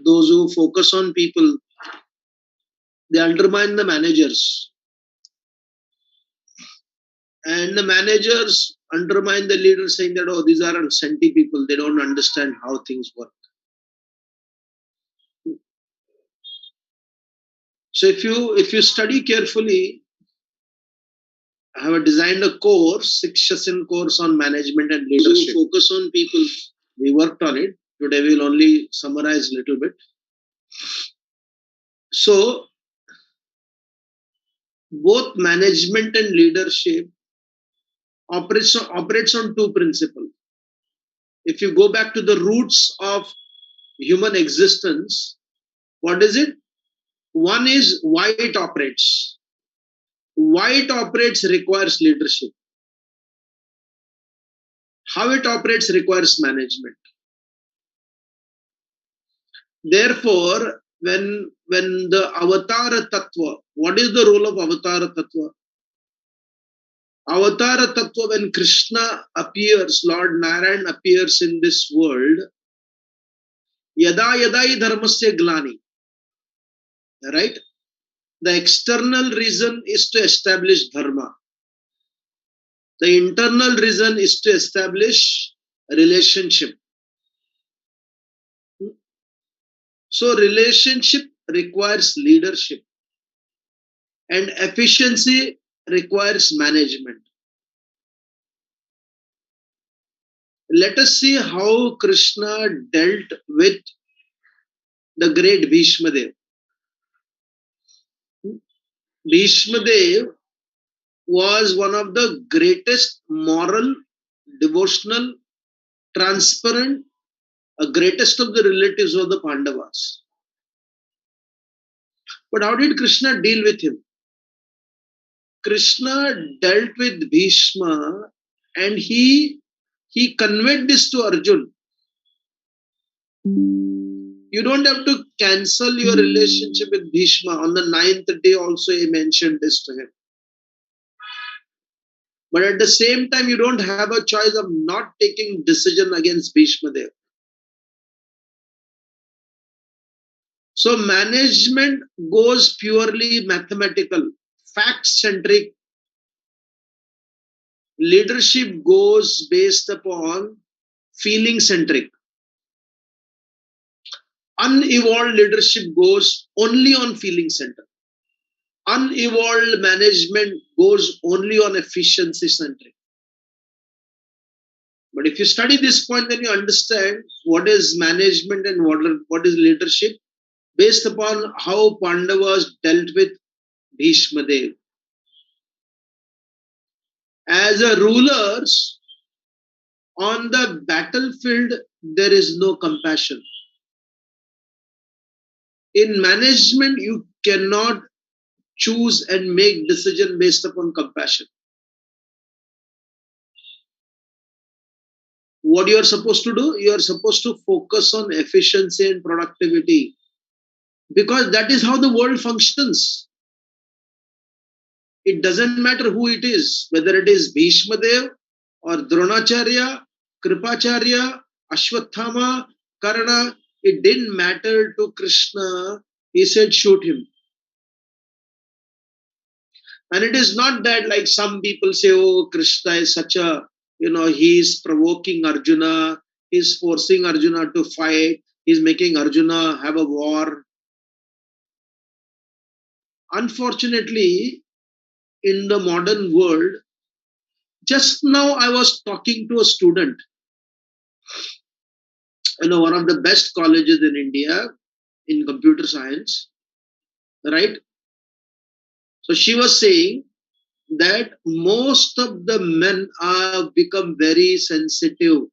those who focus on people, they undermine the managers. And the managers undermine the leaders, saying that, oh, these are senti people, they don't understand how things work. So if you study carefully, I have designed a course, 6-session course on management and leadership. So focus on people. We worked on it. Today we'll only summarize a little bit. So both management and leadership operates on two principles. If you go back to the roots of human existence, what is it? One is why it operates. Why it operates requires leadership. How it operates requires management. Therefore, when the Avatara Tattva, what is the role of Avatara Tattva? Avatara Tattva, when Krishna appears, Lord Narayan appears in this world, Yada Yadai Dharmasya Glani. Right? The external reason is to establish Dharma. The internal reason is to establish a relationship. So relationship requires leadership. And efficiency requires management. Let us see how Krishna dealt with the great Bhishma Dev. Bhishma Dev was one of the greatest moral, devotional, transparent, greatest of the relatives of the Pandavas. But how did Krishna deal with him? Krishna dealt with Bhishma and he conveyed this to Arjun. You don't have to cancel your relationship with Bhishma. On the 9th day also he mentioned this to him. But at the same time, you don't have a choice of not taking decision against Bhishma Dev. So management goes purely mathematical, fact-centric. Leadership goes based upon feeling-centric. Unevolved leadership goes only on feeling-centric. Unevolved management goes only on efficiency-centric. But if you study this point, then you understand what is management and what is leadership based upon how Pandavas dealt with Bhishma Dev. As a rulers, on the battlefield, there is no compassion. In management, you cannot choose and make decision based upon compassion. What you are supposed to do? You are supposed to focus on efficiency and productivity. Because that is how the world functions. It doesn't matter who it is, whether it is Bhishma Dev or Dronacharya, Kripacharya, Ashwathama, Karna. It didn't matter to Krishna. He said, shoot him. And it is not that like some people say, oh, Krishna is such a, he is provoking Arjuna, he is forcing Arjuna to fight, he is making Arjuna have a war. Unfortunately, in the modern world, just now I was talking to a student, one of the best colleges in India in computer science, right? So she was saying that most of the men have become very sensitive.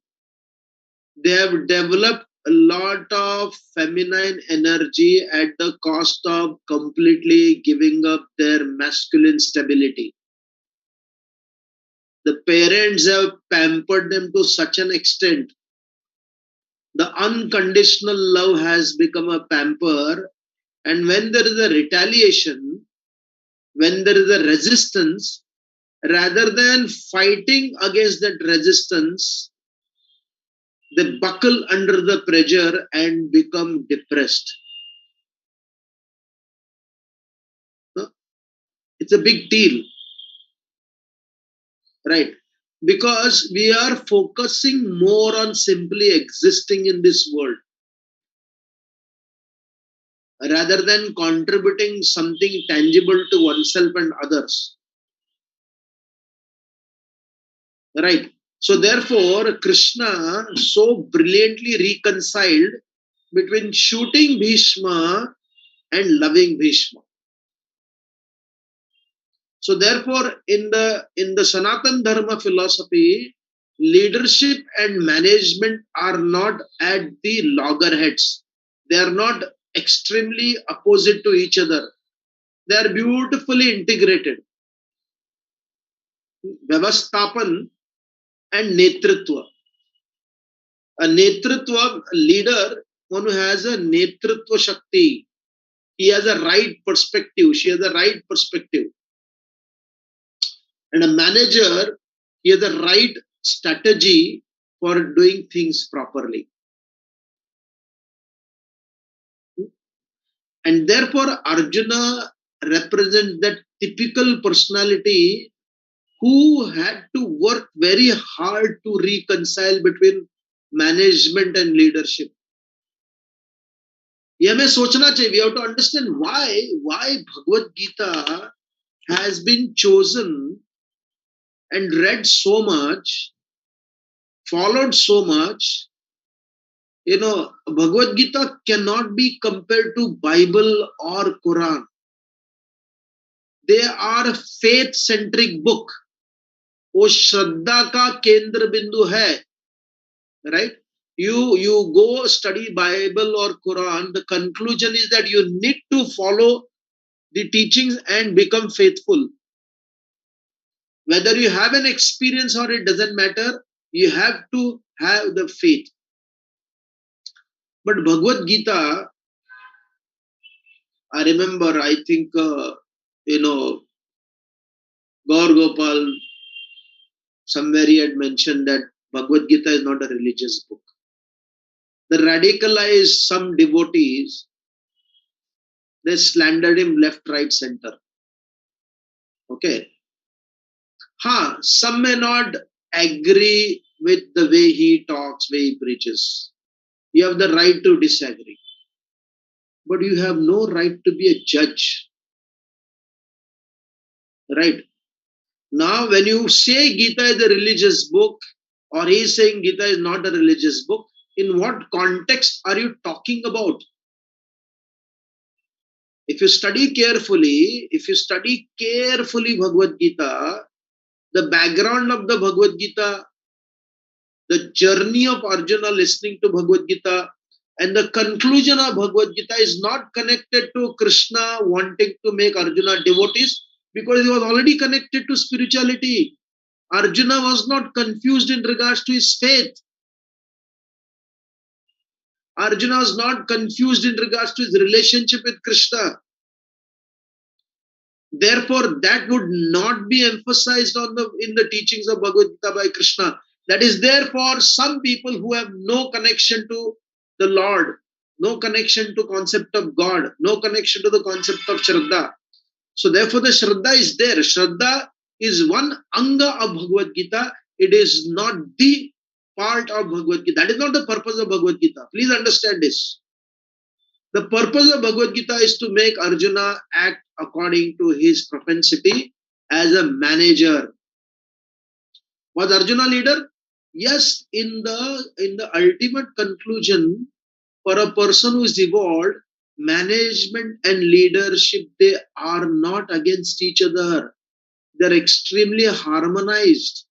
They have developed a lot of feminine energy at the cost of completely giving up their masculine stability. The parents have pampered them to such an extent. The unconditional love has become a pamper. And when there is a retaliation, when there is a resistance, rather than fighting against that resistance, They buckle under the pressure and become depressed. It's a big deal, right? Because we are focusing more on simply existing in this world rather than contributing something tangible to oneself and others, right? So therefore, Krishna so brilliantly reconciled between shooting Bhishma and loving Bhishma. So therefore, in the Sanatan Dharma philosophy, leadership and management are not at the loggerheads. They are not extremely opposite to each other. They are beautifully integrated. Vyavastapan and Netritva. A Netritva leader, one who has a Netritva Shakti, he has a right perspective, she has a right perspective. And a manager, he has a right strategy for doing things properly. And therefore, Arjuna represents that typical personality who had to work very hard to reconcile between management and leadership. ये हमें सोचना चाहिए. We have to understand why Bhagavad Gita has been chosen and read so much, followed so much. Bhagavad Gita cannot be compared to Bible or Quran. They are a faith-centric book. वो श्रद्धा का केंद्र बिंदु है, right? You go study Bible or Quran, the conclusion is that you need to follow the teachings and become faithful. Whether you have an experience or it doesn't matter, you have to have the faith. But Bhagavad Gita, I remember, I think, Gaur Gopal, somewhere he had mentioned that Bhagavad Gita is not a religious book. The radicalized some devotees, they slandered him left, right, center. Okay. Some may not agree with the way he talks, way he preaches. You have the right to disagree. But you have no right to be a judge. Right? Now, when you say Gita is a religious book, or he is saying Gita is not a religious book, in what context are you talking about? If you study carefully Bhagavad Gita, the background of the Bhagavad Gita, the journey of Arjuna listening to Bhagavad Gita, and the conclusion of Bhagavad Gita is not connected to Krishna wanting to make Arjuna devotees, because he was already connected to spirituality. Arjuna was not confused in regards to his faith. Arjuna was not confused in regards to his relationship with Krishna. Therefore, that would not be emphasized in the teachings of Bhagavad Gita by Krishna. That is there for some people who have no connection to the Lord, no connection to concept of God, no connection to the concept of Shraddha. So therefore, the Shraddha is there. Shraddha is one anga of Bhagavad Gita. It is not the part of Bhagavad Gita. That is not the purpose of Bhagavad Gita. Please understand this. The purpose of Bhagavad Gita is to make Arjuna act according to his propensity as a manager. Was Arjuna leader? Yes, in the ultimate conclusion, for a person who is evolved, management and leadership, they are not against each other. They're extremely harmonized.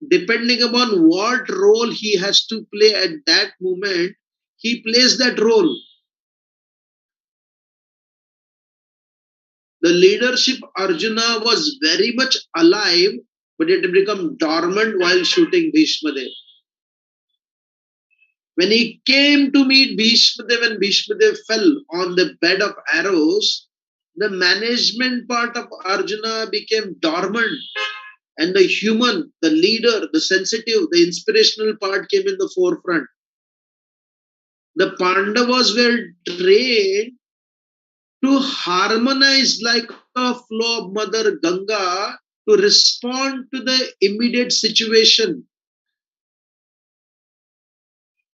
Depending upon what role he has to play at that moment, he plays that role. The leadership Arjuna was very much alive, but it had become dormant while shooting Bhishma Dev. When he came to meet Bhishma Dev and Bhishma Dev fell on the bed of arrows, the management part of Arjuna became dormant. And the human, the leader, the sensitive, the inspirational part came in the forefront. The Pandavas were trained to harmonize like a flow of Mother Ganga to respond to the immediate situation.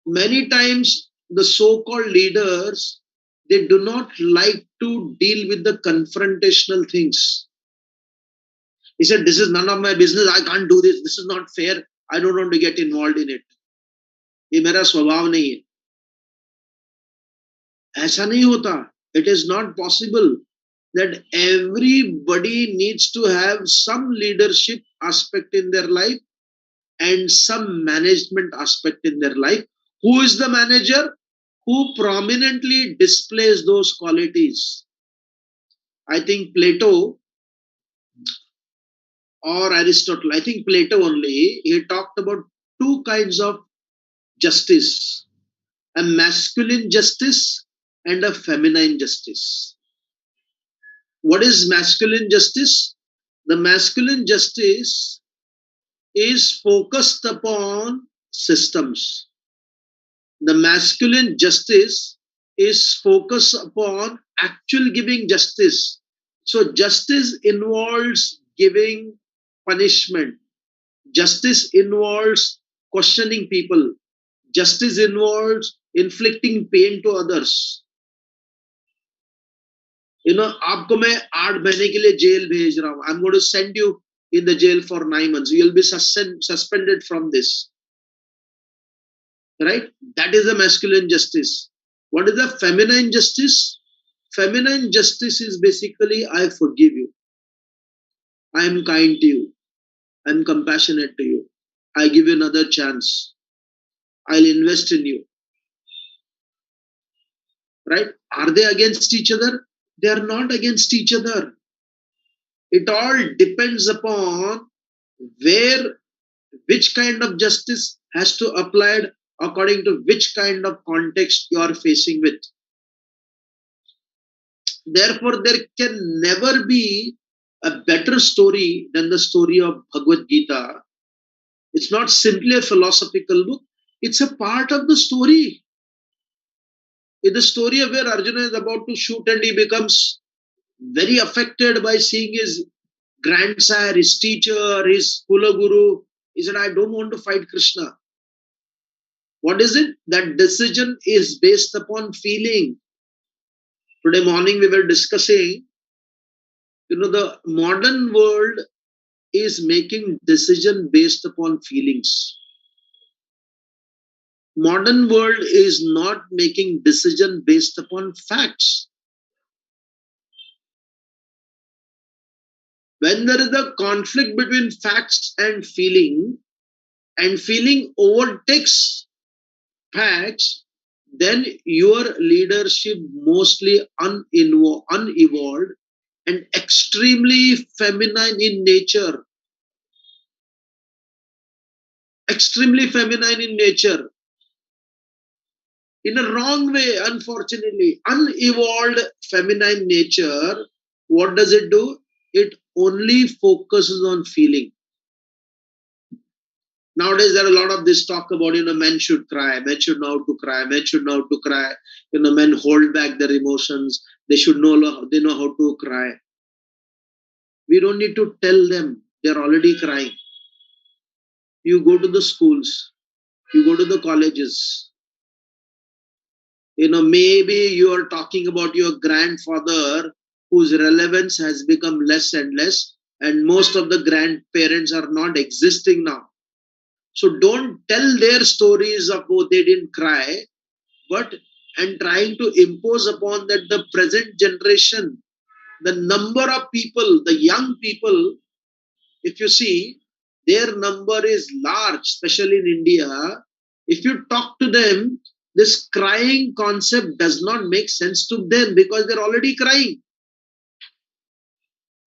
Many times, the so called leaders, they do not like to deal with the confrontational things. He said, "This is none of my business. I can't do this. This is not fair. I don't want to get involved in it. ये मेरा स्वभाव नहीं है." ऐसा नहीं होता. It is not possible that everybody needs to have some leadership aspect in their life and some management aspect in their life. Who is the manager? Who prominently displays those qualities? I think Plato or Aristotle, I think Plato only, he talked about two kinds of justice: a masculine justice and a feminine justice. What is masculine justice? The masculine justice is focused upon systems. The masculine justice is focused upon actual giving justice. So justice involves giving punishment. Justice involves questioning people. Justice involves inflicting pain to others. आपको मैं 8 महीने के लिए jail भेज रहा हूं. I'm going to send you in the jail for 9 months. You'll be suspended from this. Right? That is the masculine justice. What is the feminine justice? Feminine justice is basically, I forgive you. I am kind to you. I am compassionate to you. I give you another chance. I'll invest in you. Right? Are they against each other? They are not against each other. It all depends upon which kind of justice has to applied according to which kind of context you are facing with. Therefore, there can never be a better story than the story of Bhagavad Gita. It's not simply a philosophical book, it's a part of the story. In the story of where Arjuna is about to shoot and he becomes very affected by seeing his grandsire, his teacher, his Kula Guru. He said, I don't want to fight Krishna. What is it? That decision is based upon feeling. Today morning we were discussing, the modern world is making decision based upon feelings. Modern world is not making decision based upon facts. When there is a conflict between facts and feeling overtakes facts, then your leadership mostly unevolved and extremely feminine in nature. Extremely feminine in nature. In a wrong way, unfortunately. Unevolved feminine nature, what does it do? It only focuses on feeling. Nowadays, there are a lot of this talk about, men should cry, men should know how to cry, men should know how to cry. Men hold back their emotions. They know how to cry. We don't need to tell them. They're already crying. You go to the schools, you go to the colleges. Maybe you are talking about your grandfather whose relevance has become less and less, and most of the grandparents are not existing now. So don't tell their stories of, they didn't cry, and trying to impose upon that the present generation, the number of people, the young people, if you see, their number is large, especially in India. If you talk to them, this crying concept does not make sense to them because they're already crying.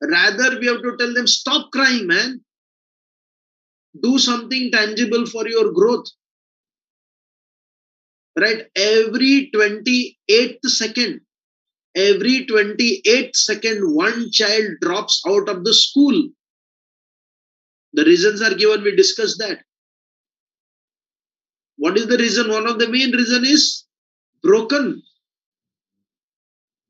Rather, we have to tell them, stop crying, man. Do something tangible for your growth. Right? Every 28th second, one child drops out of the school. The reasons are given, we discussed that. What is the reason? One of the main reason is broken.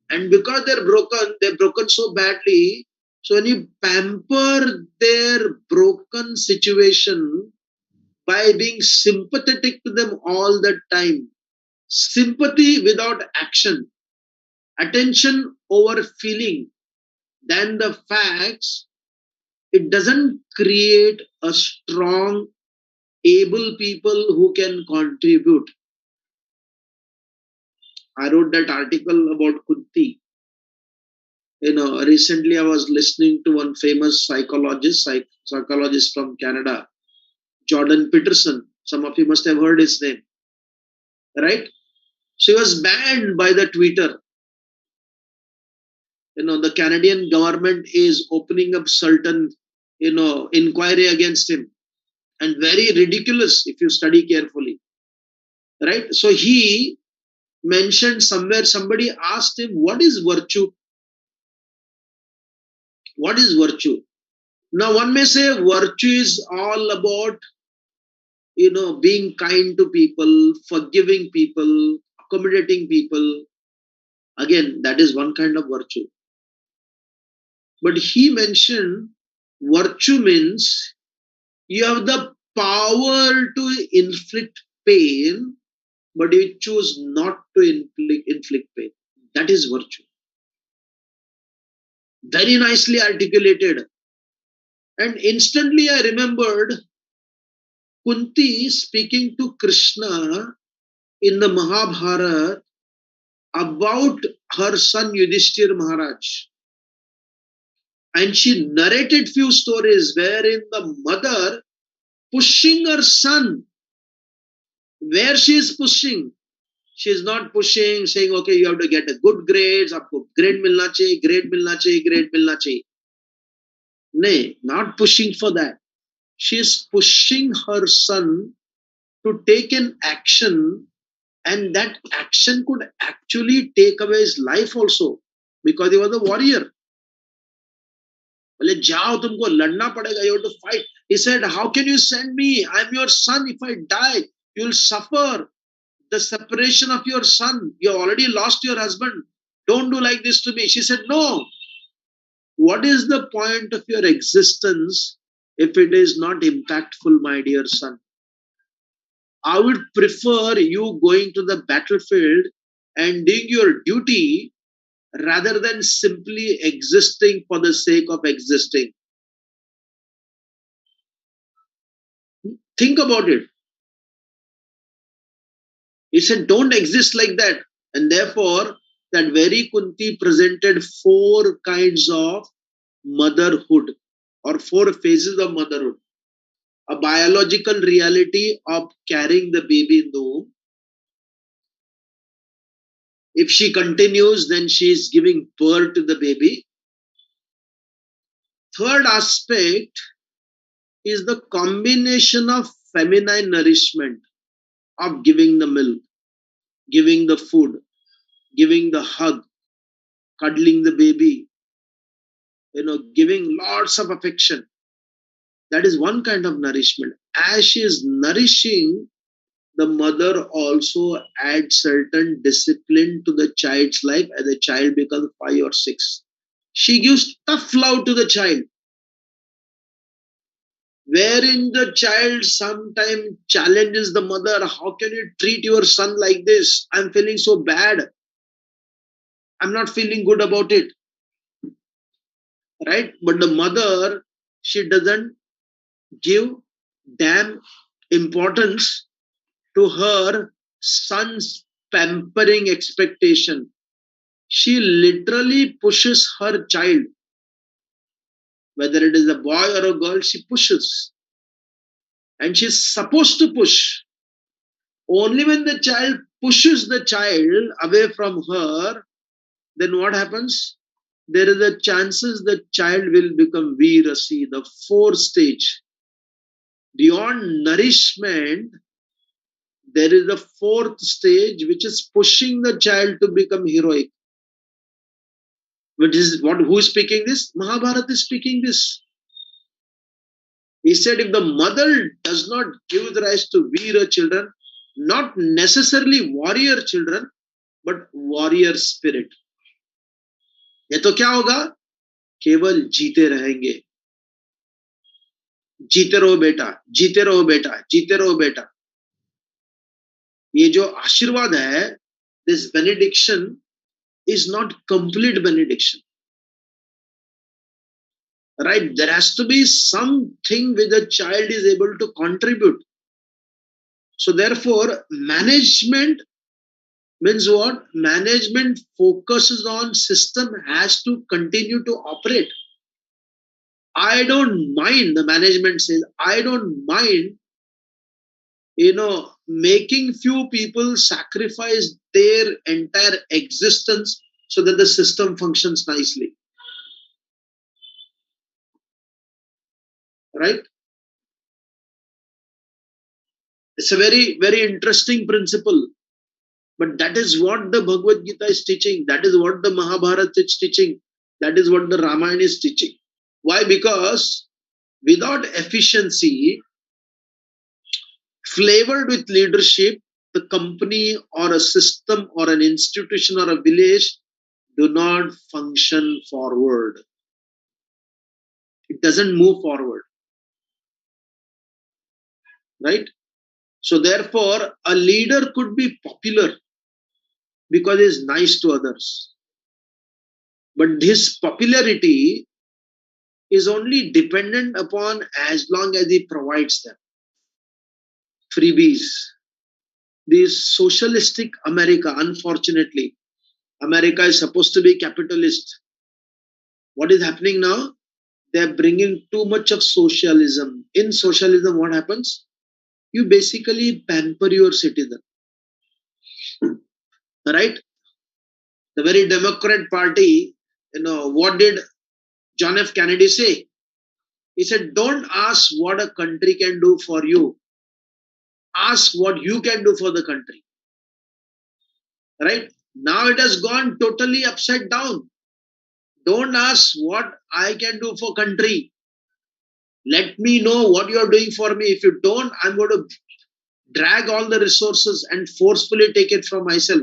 And because they're broken so badly. So when you pamper their broken situation by being sympathetic to them all the time, sympathy without action, attention over feeling, then the facts, it doesn't create a strong, able people who can contribute. I wrote that article about Kunti. Recently I was listening to one famous psychologist from Canada, Jordan Peterson. Some of you must have heard his name, right? She was banned by the Twitter. The Canadian government is opening up certain, inquiry against him, and very ridiculous if you study carefully, right? So he mentioned somewhere, somebody asked him, what is virtue? What is virtue? Now one may say virtue is all about, being kind to people, forgiving people, accommodating people. Again, that is one kind of virtue. But he mentioned virtue means you have the power to inflict pain, but you choose not to inflict pain. That is virtue. Very nicely articulated. And instantly I remembered Kunti speaking to Krishna in the Mahabharata about her son Yudhishthir Maharaj. And she narrated few stories wherein the mother pushing her son. Where she is pushing? She is not pushing, saying, okay, you have to get a good grades, aapko grade milna chahiye, grade milna chahiye, grade milna chahiye. Nay, not pushing for that. She is pushing her son to take an action, and that action could actually take away his life also, because he was a warrior. बोले जाओ, तुमको लड़ना पड़ेगा, you have to fight. He said, how can you send me? I'm your son. If I die, you'll suffer the separation of your son. You have already lost your husband. Don't do like this to me. She said, no. What is the point of your existence if it is not impactful, my dear son? I would prefer you going to the battlefield and doing your duty rather than simply existing for the sake of existing. Think about it. He said, don't exist like that. And therefore, that very Kunti presented 4 kinds of motherhood, or 4 phases of motherhood. A biological reality of carrying the baby in the womb. If she continues, then she is giving birth to the baby. Third aspect is the combination of feminine nourishment, of giving the milk, giving the food, giving the hug, cuddling the baby, giving lots of affection. That is one kind of nourishment. As she is nourishing, the mother also adds certain discipline to the child's life as the child becomes 5 or 6. She gives tough love to the child, wherein the child sometimes challenges the mother, how can you treat your son like this? I'm feeling so bad. I'm not feeling good about it. Right? But the mother, she doesn't give damn importance to her son's pampering expectation. She literally pushes her child, whether it is a boy or a girl, she pushes. And she's supposed to push. Only when the child pushes the child away from her, then what happens? There is a chances the child will become virasi, the 4th stage. Beyond nourishment, there is a 4th stage which is pushing the child to become heroic. Which is what? Who is speaking this? Mahabharata is speaking this. He said, if the mother does not give rise to Veera children, not necessarily warrior children, but warrior spirit, ये तो क्या होगा? केवल जीते रहेंगे. जीते रहो बेटा, जीते रहो बेटा, जीते रहो बेटा. ये जो आशीर्वाद है, this benediction is not complete benediction. Right? There has to be something which the child is able to contribute. So therefore, management means what? Management focuses on system has to continue to operate. I don't mind, the management says, I don't mind, making few people sacrifice their entire existence so that the system functions nicely. Right? It's a very, very interesting principle. But that is what the Bhagavad Gita is teaching. That is what the Mahabharata is teaching. That is what the Ramayana is teaching. Why? Because without efficiency, flavored with leadership, the company or a system or an institution or a village do not function forward. It doesn't move forward. Right? So therefore, a leader could be popular because he is nice to others. But his popularity is only dependent upon as long as he provides them. Freebies. This socialistic America, unfortunately, America is supposed to be capitalist. What is happening now? They are bringing too much of socialism. In socialism, what happens? You basically pamper your citizen. Right? The very Democrat Party, what did John F. Kennedy say? He said, don't ask what a country can do for you. Ask what you can do for the country. Right? Now it has gone totally upside down. Don't ask what I can do for country. Let me know what you are doing for me. If you don't, I'm going to drag all the resources and forcefully take it from myself.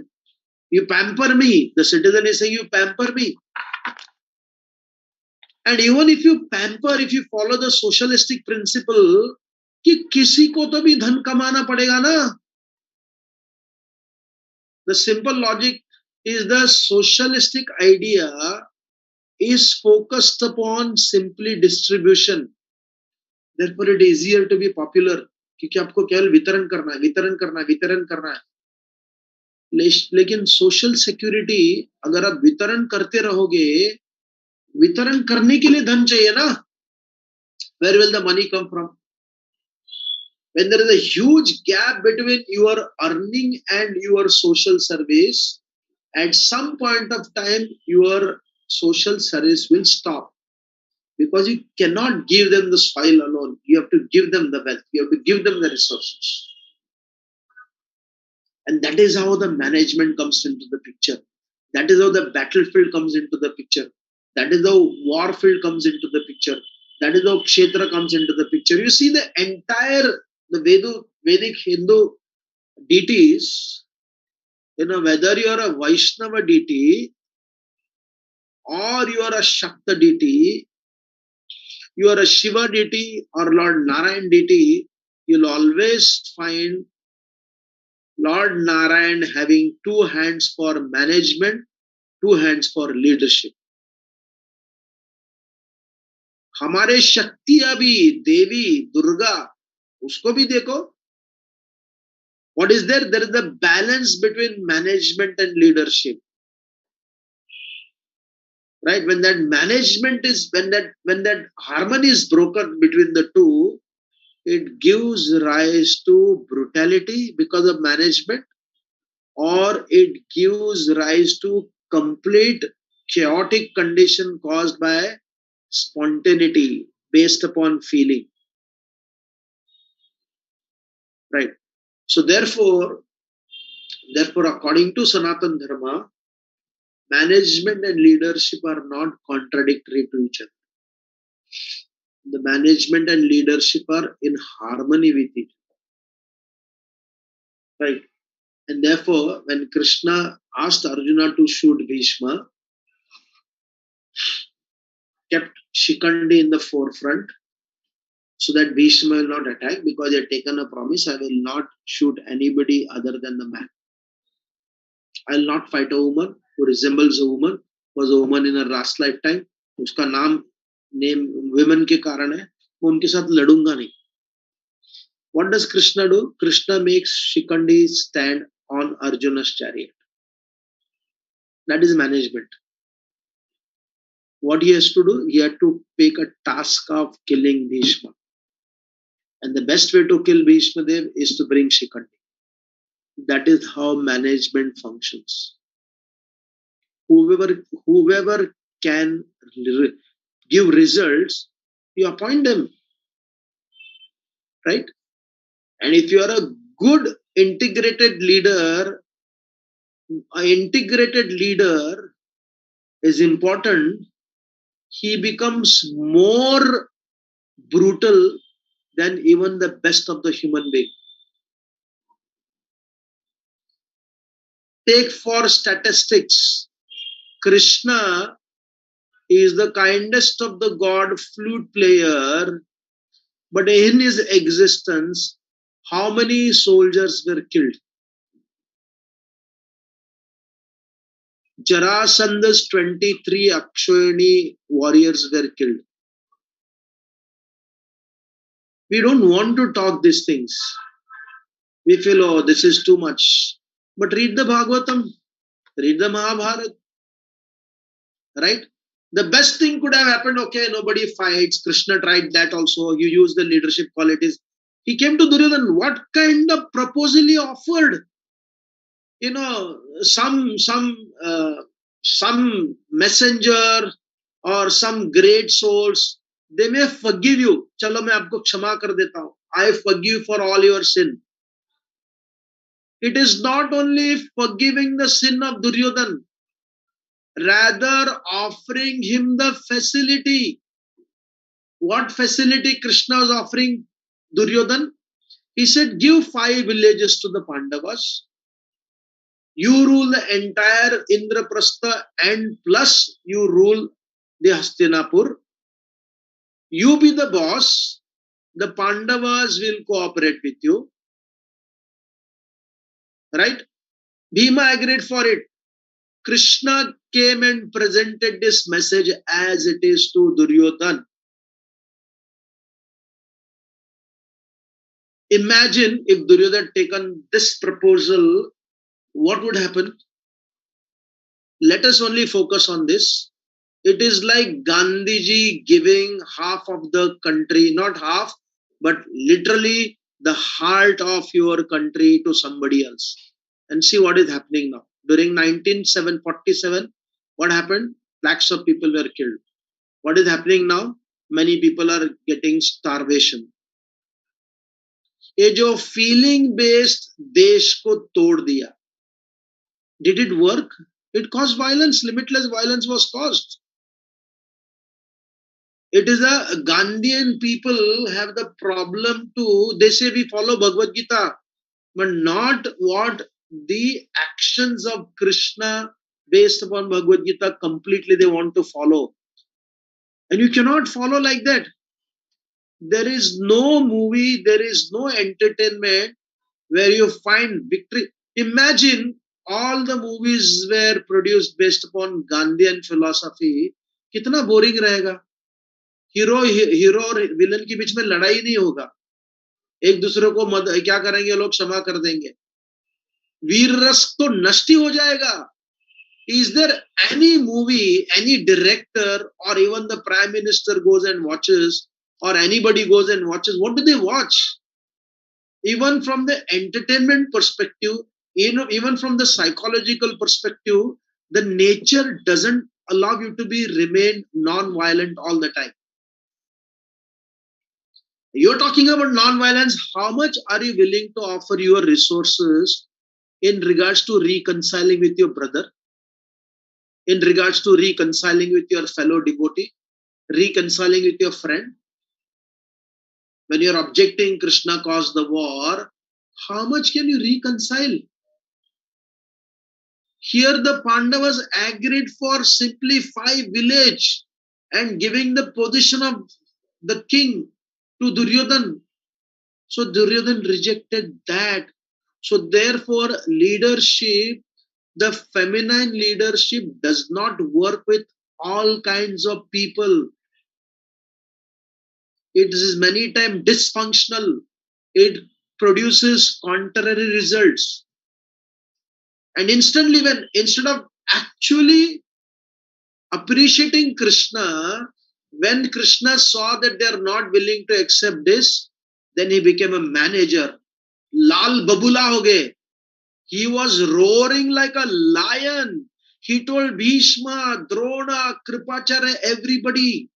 You pamper me. The citizen is saying, you pamper me. And even if you pamper, if you follow the socialistic principle, कि किसी को तो भी धन कमाना पड़ेगा ना. The simple logic is the socialistic idea is focused upon simply distribution. Therefore, it is easier to be popular. क्योंकि आपको केवल वितरण करना है, वितरण करना है, वितरण करना है. लेकिन सोशल सिक्योरिटी, अगर आप वितरण करते रहोगे, वितरण करने के लिए धन चाहिए ना. Where will the money come from? When there is a huge gap between your earning and your social service, at some point of time, your social service will stop. Because you cannot give them the soil alone. You have to give them the wealth. You have to give them the resources. And that is how the management comes into the picture. That is how the battlefield comes into the picture. That is how war field comes into the picture. That is how Kshetra comes into the picture. You see the entire, the Vedic Hindu deities, whether you are a Vaishnava deity or you are a Shakta deity, you are a Shiva deity or Lord Narayan deity, you'll always find Lord Narayan having two hands for management, two hands for leadership. हमारे शक्तियां भी, देवी दुर्गा, उसको भी देखो. What is there? There is a balance between management and leadership. Right? When that management is, when that harmony is broken between the two, it gives rise to brutality because of management, or it gives rise to complete chaotic condition caused by spontaneity based upon feeling. Right? So therefore, according to Sanatana Dharma, management and leadership are not contradictory to each other. The management and leadership are in harmony with it. Right? And therefore, when Krishna asked Arjuna to shoot Bhishma, kept Shikandi in the forefront so that Bhishma will not attack, because he had taken a promise, I will not shoot anybody other than the man. I will not fight a woman who resembles a woman, was a woman in her last lifetime. उसका नाम name women के कारण है, मैं उनके साथ लड़ूंगा नहीं. What does Krishna do? Krishna makes Shikandi stand on Arjuna's chariot. That is management. What he has to do? He had to take a task of killing Bhishma. And the best way to kill Bhishma Dev is to bring Shikandi. That is how management functions. Whoever can give results, you appoint them. Right? And if you are a good integrated leader, an integrated leader is important. He becomes more brutal than even the best of the human being. Take for statistics, Krishna is the kindest of the god flute player, but in his existence, how many soldiers were killed? Jarasandha's 23 Akshayani warriors were killed. We don't want to talk these things. We feel, oh, this is too much. But read the Bhagavatam, read the Mahabharata, right? The best thing could have happened, okay, nobody fights. Krishna tried that also. You use the leadership qualities. He came to Duryodhana. What kind of proposal he offered? You know, some messenger or some great souls, they may forgive you. Chalo, main aapko kshama kar deta hu. I forgive you for all your sin. It is not only forgiving the sin of Duryodhana, rather offering him the facility. What facility Krishna was offering Duryodhana? He said, give 5 villages to the Pandavas. You rule the entire Indraprastha and plus you rule the Hastinapur. You be the boss. The Pandavas will cooperate with you. Right? Bhima agreed for it. Krishna came and presented this message as it is to Duryodhana. Imagine if Duryodhana had taken this proposal, what would happen? Let us only focus on this. It is like Gandhiji giving half of the country, not half, but literally the heart of your country to somebody else. And see what is happening now. During 1947, what happened? Lakhs of people were killed. What is happening now? Many people are getting starvation. ये जो feeling based देश को तोड़ दिया. Did it work? It caused violence. Limitless violence was caused. It is a Gandhian people have the problem to, they say we follow Bhagavad Gita, but not what the actions of Krishna based upon Bhagavad Gita completely they want to follow. And you cannot follow like that. There is no movie, there is no entertainment where you find victory. Imagine all the movies were produced based upon Gandhian philosophy. कितना boring रहेगा. Hero और villain के बीच में लड़ाई नहीं होगा. एक दूसरे को क्या करेंगे लोग, क्षमा कर देंगे. वीर रस तो नष्ट हो जाएगा. Is there any movie, any director or even the prime minister goes and watches, or anybody goes and watches, what do they watch? Even from the entertainment perspective, even from the psychological perspective, the nature doesn't allow you to remain non-violent all the time. You're talking about non-violence. How much are you willing to offer your resources in regards to reconciling with your brother, in regards to reconciling with your fellow devotee, reconciling with your friend? When you're objecting Krishna caused the war, how much can you reconcile? Here the Pandavas agreed for simply 5 villages and giving the position of the king to Duryodhan. So Duryodhan rejected that. So therefore, leadership, the feminine leadership does not work with all kinds of people. It is many times dysfunctional. It produces contrary results. And instantly, when instead of actually appreciating Krishna, when Krishna saw that they are not willing to accept this, then he became a manager. Lal Babula ho gaye. He was roaring like a lion. He told Bhishma, Drona, Kripacharya, everybody.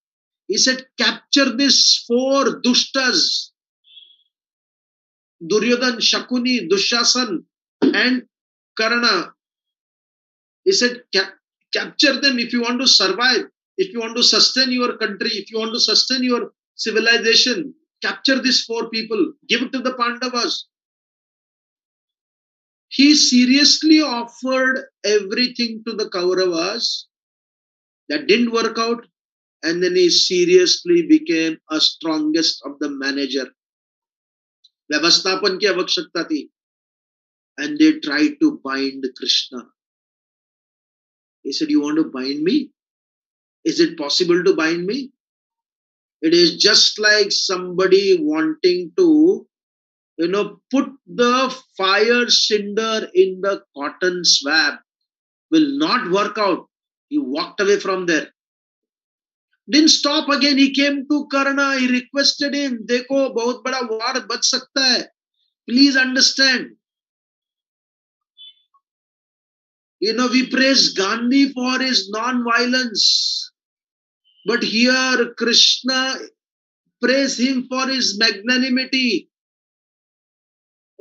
He said, capture these 4 dushtas, Duryodhan, Shakuni, Dushasan, and Karna. He said, capture them if you want to survive, if you want to sustain your country, if you want to sustain your civilization. Capture these 4 people, give it to the Pandavas. He seriously offered everything to the Kauravas. That didn't work out. And then he seriously became a strongest of the manager. व्यवस्थापन की आवश्यकता थी. And they tried to bind Krishna. He said, you want to bind me? Is it possible to bind me? It is just like somebody wanting to, put the fire cinder in the cotton swab. Will not work out. He walked away from there. Didn't stop again. He came to Karna. He requested him, देखो बहुत बड़ा war बच सकता है. Please understand. We praise Gandhi for his non-violence. But here Krishna praise him for his magnanimity.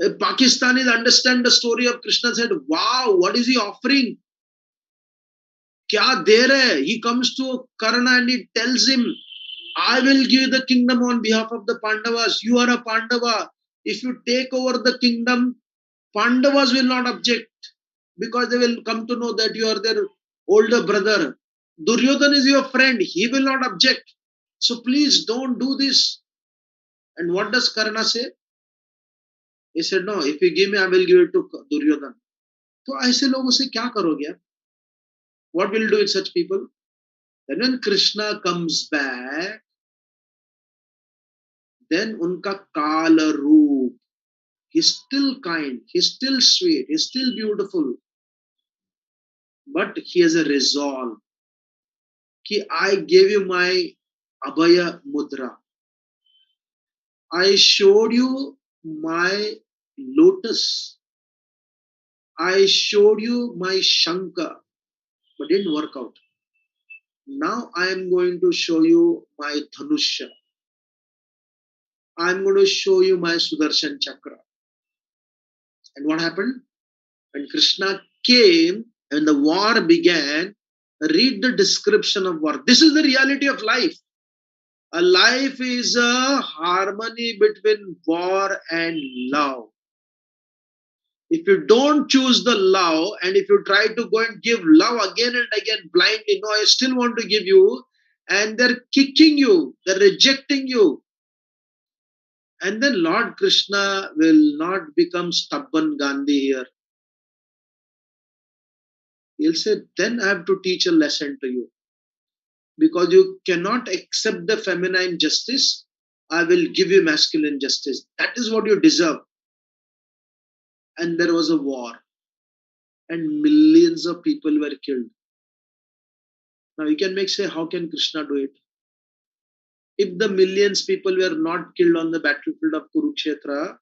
Pakistanis understand the story of Krishna, said, wow, what is he offering? Kya de raha hai? He comes to Karna and he tells him, I will give the kingdom on behalf of the Pandavas. You are a Pandava. If you take over the kingdom, Pandavas will not object because they will come to know that you are their older brother. Duryodhan is your friend. He will not object. So please don't do this. And what does Karna say? He said, no, if you give me, I will give it to Duryodhan. So ऐसे लोगों से क्या करोगे? What will you do with such people? And when Krishna comes back, then unka kala roop. He's still kind, he's still sweet, he's still beautiful. But he has a resolve. Ki I gave you my Abhaya Mudra. I showed you my lotus. I showed you my Shankar, but didn't work out. Now I am going to show you my Dhanusha. I am going to show you my Sudarshan Chakra. And what happened? When Krishna came and the war began, read the description of war. This is the reality of life. A life is a harmony between war and love. If you don't choose the love and if you try to go and give love again and again blindly, no, I still want to give you, and they're kicking you, they're rejecting you. And then Lord Krishna will not become stubborn Gandhi here. He'll say, then I have to teach a lesson to you. Because you cannot accept the feminine justice, I will give you masculine justice. That is what you deserve. And there was a war. And millions of people were killed. Now you can say, how can Krishna do it? If the millions people were not killed on the battlefield of Kurukshetra,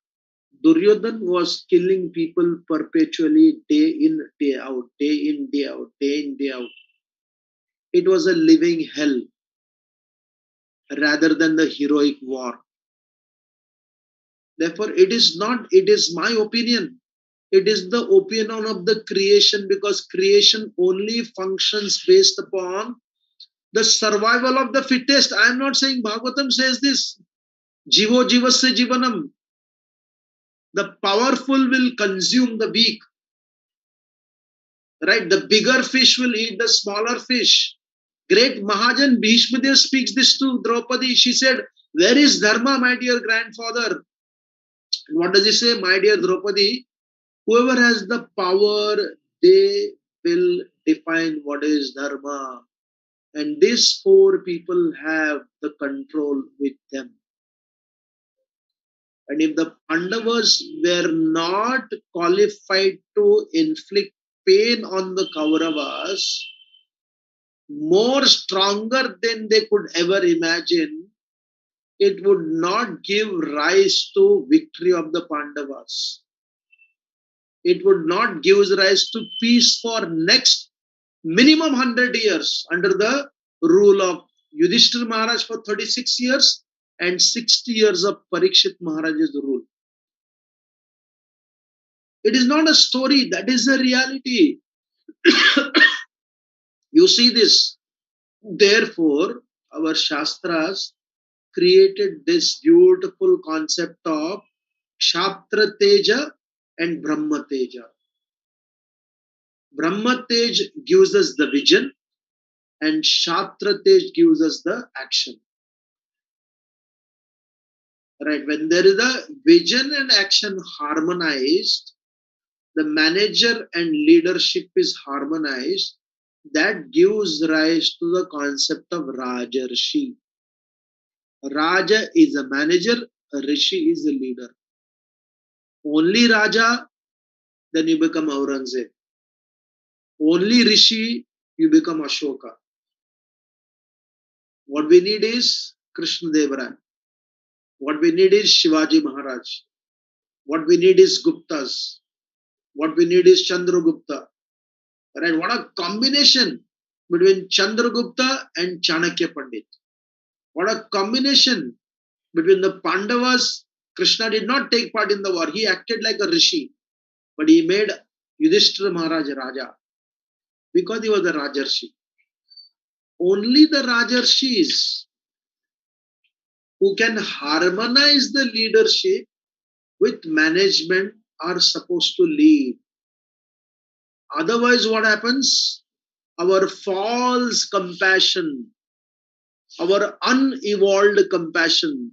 Duryodhan was killing people perpetually, day in, day out, day in, day out, day in, day out. It was a living hell rather than the heroic war. Therefore, it is my opinion. It is the opinion of the creation, because creation only functions based upon the survival of the fittest. I am not saying Bhagavatam says this. Jivo jivasya jivanam. The powerful will consume the weak. Right? The bigger fish will eat the smaller fish. Great Mahajan Bhishmadev speaks this to Draupadi. She said, where is Dharma, my dear grandfather? And what does he say? My dear Draupadi, whoever has the power, they will define what is Dharma. And these four people have the control with them. And if the Pandavas were not qualified to inflict pain on the Kauravas, more stronger than they could ever imagine, it would not give rise to victory of the Pandavas. It would not give rise to peace for next minimum 100 years under the rule of Yudhishthir Maharaj for 36 years and 60 years of Parikshit Maharaj's rule. It is not a story, that is a reality. You see this. Therefore, our Shastras created this beautiful concept of Kshatra Teja and Brahma Teja. Brahma Tej gives us the vision and Kshatra Tej gives us the action. Right? When there is a vision and action harmonized, the manager and leadership is harmonized, that gives rise to the concept of rajarshi. Raja is a manager, a rishi is a leader. Only Raja, then you become Aurangzeb. Only Rishi, you become Ashoka. What we need is Krishna Devaraj. What we need is Shivaji Maharaj. What we need is Guptas. What we need is Chandragupta. Right? What a combination between Chandragupta and Chanakya Pandit. What a combination between the Pandavas. Krishna did not take part in the war. He acted like a rishi. But he made Yudhishthira Maharaj Raja because he was a rajarshi. Only the rajarshis who can harmonize the leadership with management are supposed to lead. Otherwise, what happens? Our false compassion, our unevolved compassion,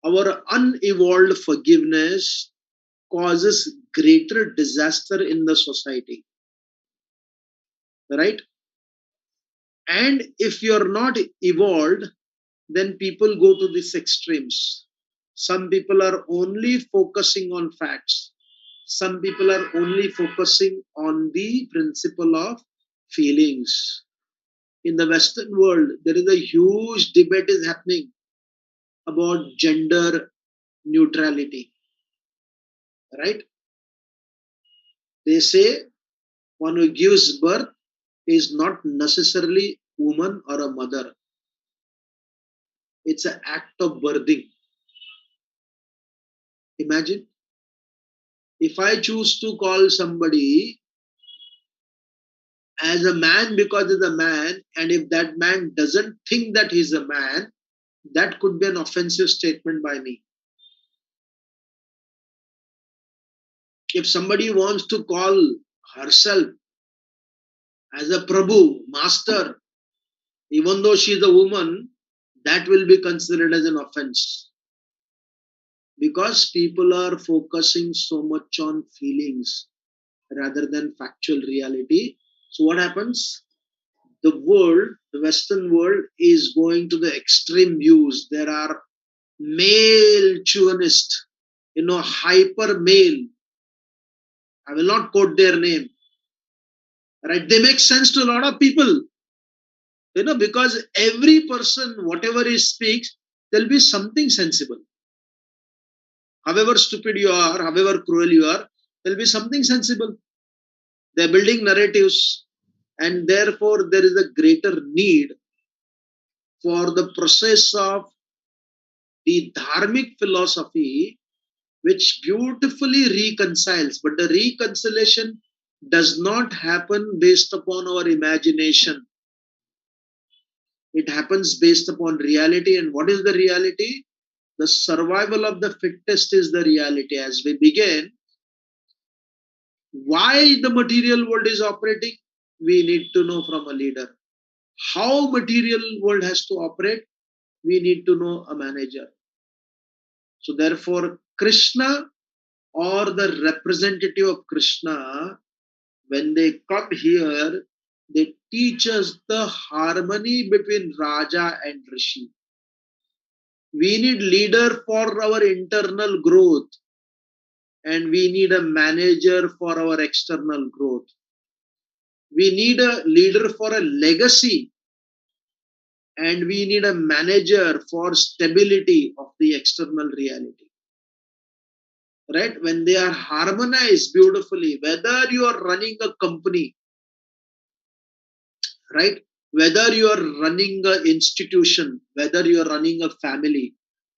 our unevolved forgiveness causes greater disaster in the society. Right? And if you're not evolved, then people go to these extremes. Some people are only focusing on facts. Some people are only focusing on the principle of feelings. In the Western world, there is a huge debate is happening about gender neutrality. Right? They say one who gives birth is not necessarily woman or a mother. It's an act of birthing. Imagine if I choose to call somebody as a man because he's a man, and if that man doesn't think that he's a man, that could be an offensive statement by me. If somebody wants to call herself as a Prabhu, master, even though she is a woman, that will be considered as an offense. Because people are focusing so much on feelings rather than factual reality. So what happens? The world, the Western world is going to the extreme views. There are male chauvinists, hyper male. I will not quote their name. Right? They make sense to a lot of people. Because every person, whatever he speaks, there'll be something sensible. However stupid you are, however cruel you are, there'll be something sensible. They're building narratives, and therefore there is a greater need for the process of the dharmic philosophy, which beautifully reconciles. But the reconciliation does not happen based upon our imagination. It happens based upon reality. And what is the reality? The survival of the fittest is the reality. As we begin, why the material world is operating, we need to know from a leader. How material world has to operate, we need to know a manager. So therefore, Krishna or the representative of Krishna, when they come here, they teach us the harmony between Raja and Rishi. We need leader for our internal growth, and we need a manager for our external growth. We need a leader for a legacy, and we need a manager for stability of the external reality. Right? When they are harmonized beautifully, whether you are running a company, right? Whether you are running an institution, whether you are running a family,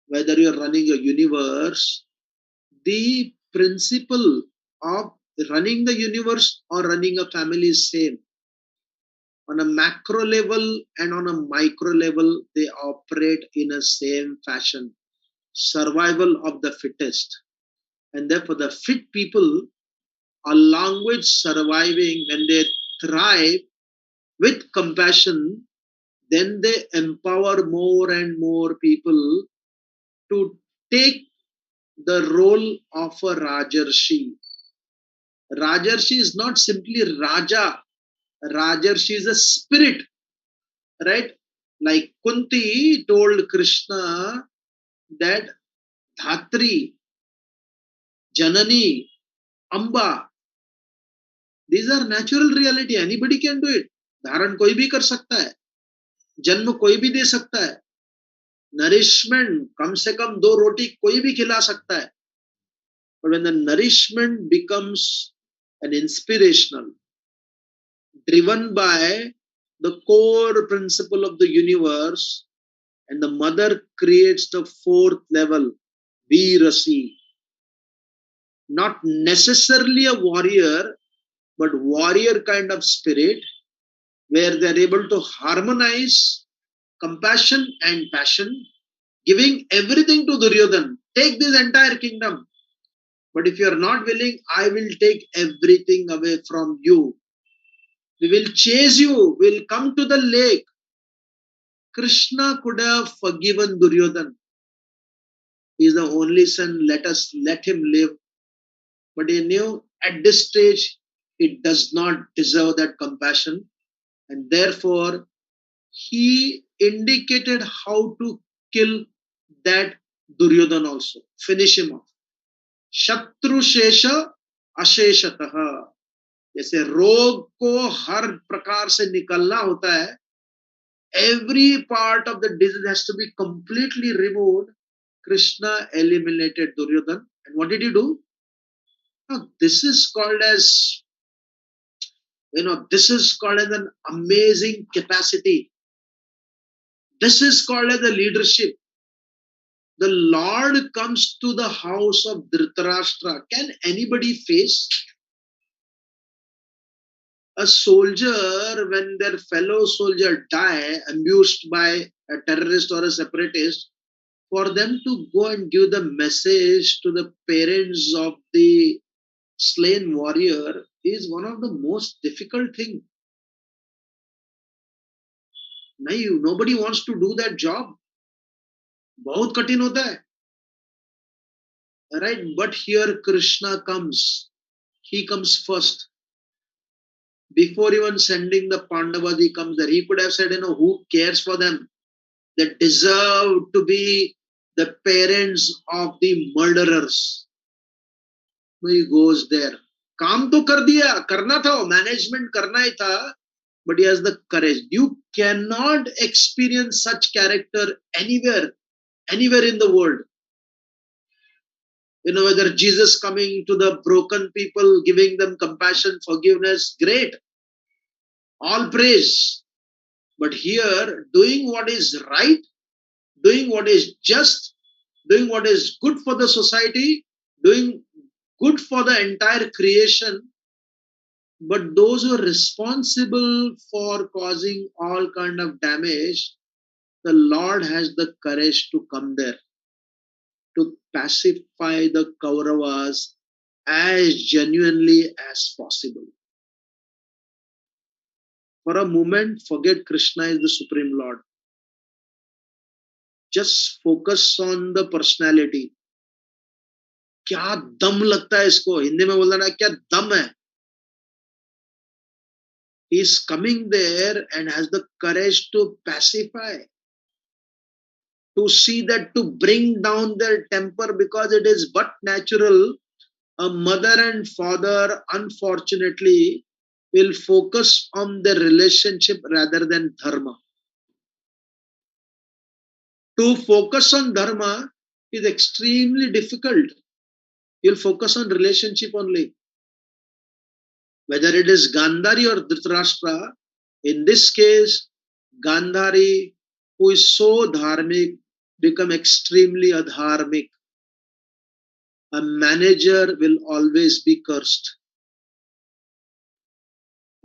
whether you are running a universe, the principle of running the universe or running a family is same. On a macro level and on a micro level, they operate in a same fashion. Survival of the fittest. And therefore, the fit people, along with surviving, when they thrive with compassion, then they empower more and more people to take the role of a rajarshi. Rajarshi is not simply Raja. Rajarshi is a spirit, right? Like Kunti told Krishna that Dhatri, Janani, Amba, these are natural reality. Anybody can do it. धारण कोई भी कर सकता है, जन्म कोई भी दे सकता है, नरिशमेंट कम से कम 2 रोटी कोई भी खिला सकता है. But when the nourishment becomes an inspirational, driven by the core principle of the universe, and the mother creates the fourth level, Virasi. Not necessarily a warrior, but warrior kind of spirit, where they're able to harmonize compassion and passion, giving everything to Duryodhan. Take this entire kingdom. But if you are not willing, I will take everything away from you. We will chase you. We will come to the lake. Krishna could have forgiven Duryodhan. He is the only son. Let him live. But he knew at this stage he does not deserve that compassion. And therefore, he indicated how to kill that Duryodhan also. Finish him off. Shatru Shesha Asheshatah. जैसे रोग को हर प्रकार से निकलना होता है, every part of the disease has to be completely removed. Krishna eliminated Duryodhan. And what did he do? Now, this is called as, this is called as an amazing capacity. This is called as the leadership. The Lord comes to the house of Dhritarashtra. Can anybody face a soldier when their fellow soldier die, ambushed by a terrorist or a separatist, for them to go and give the message to the parents of the slain warrior is one of the most difficult thing. Nobody wants to do that job. बहुत कठिन होता है. Right? But here Krishna comes. He comes first. Before even sending the Pandavas, he comes there. He could have said, who cares for them? They deserve to be the parents of the murderers. No, he goes there. काम तो कर दिया, करना था, management करना ही था, but he has the courage. You cannot experience such character anywhere in the world. Whether Jesus coming to the broken people, giving them compassion, forgiveness, great. All praise. But here, doing what is right, doing what is just, doing what is good for the society, doing good for the entire creation, but those who are responsible for causing all kind of damage, the Lord has the courage to come there. to pacify the Kauravas as genuinely as possible. For a moment, forget Krishna is the Supreme Lord. Just focus on the personality. क्या दम लगता है इसको, हिंदी में बोलना ना, क्या दम है. He is coming there and has the courage to pacify, to see that, to bring down their temper, because it is but natural. A mother and father, unfortunately, will focus on the relationship rather than dharma. To focus on dharma is extremely difficult. You'll focus on relationship only. Whether it is Gandhari or Dhritarashtra, in this case, Gandhari, who is so dharmic, become extremely adharmic. A manager will always be cursed,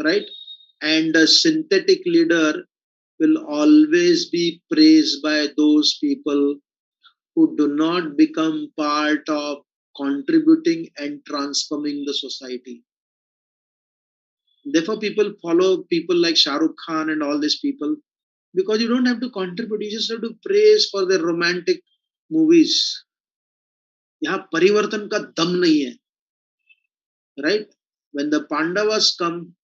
right? And a synthetic leader will always be praised by those people who do not become part of contributing and transforming the society. Therefore, people follow people like Shah Rukh Khan and all these people, because you don't have to contribute, you just have to praise for their romantic movies. यहाँ परिवर्तन का दम नहीं है, right? When the Pandavas come,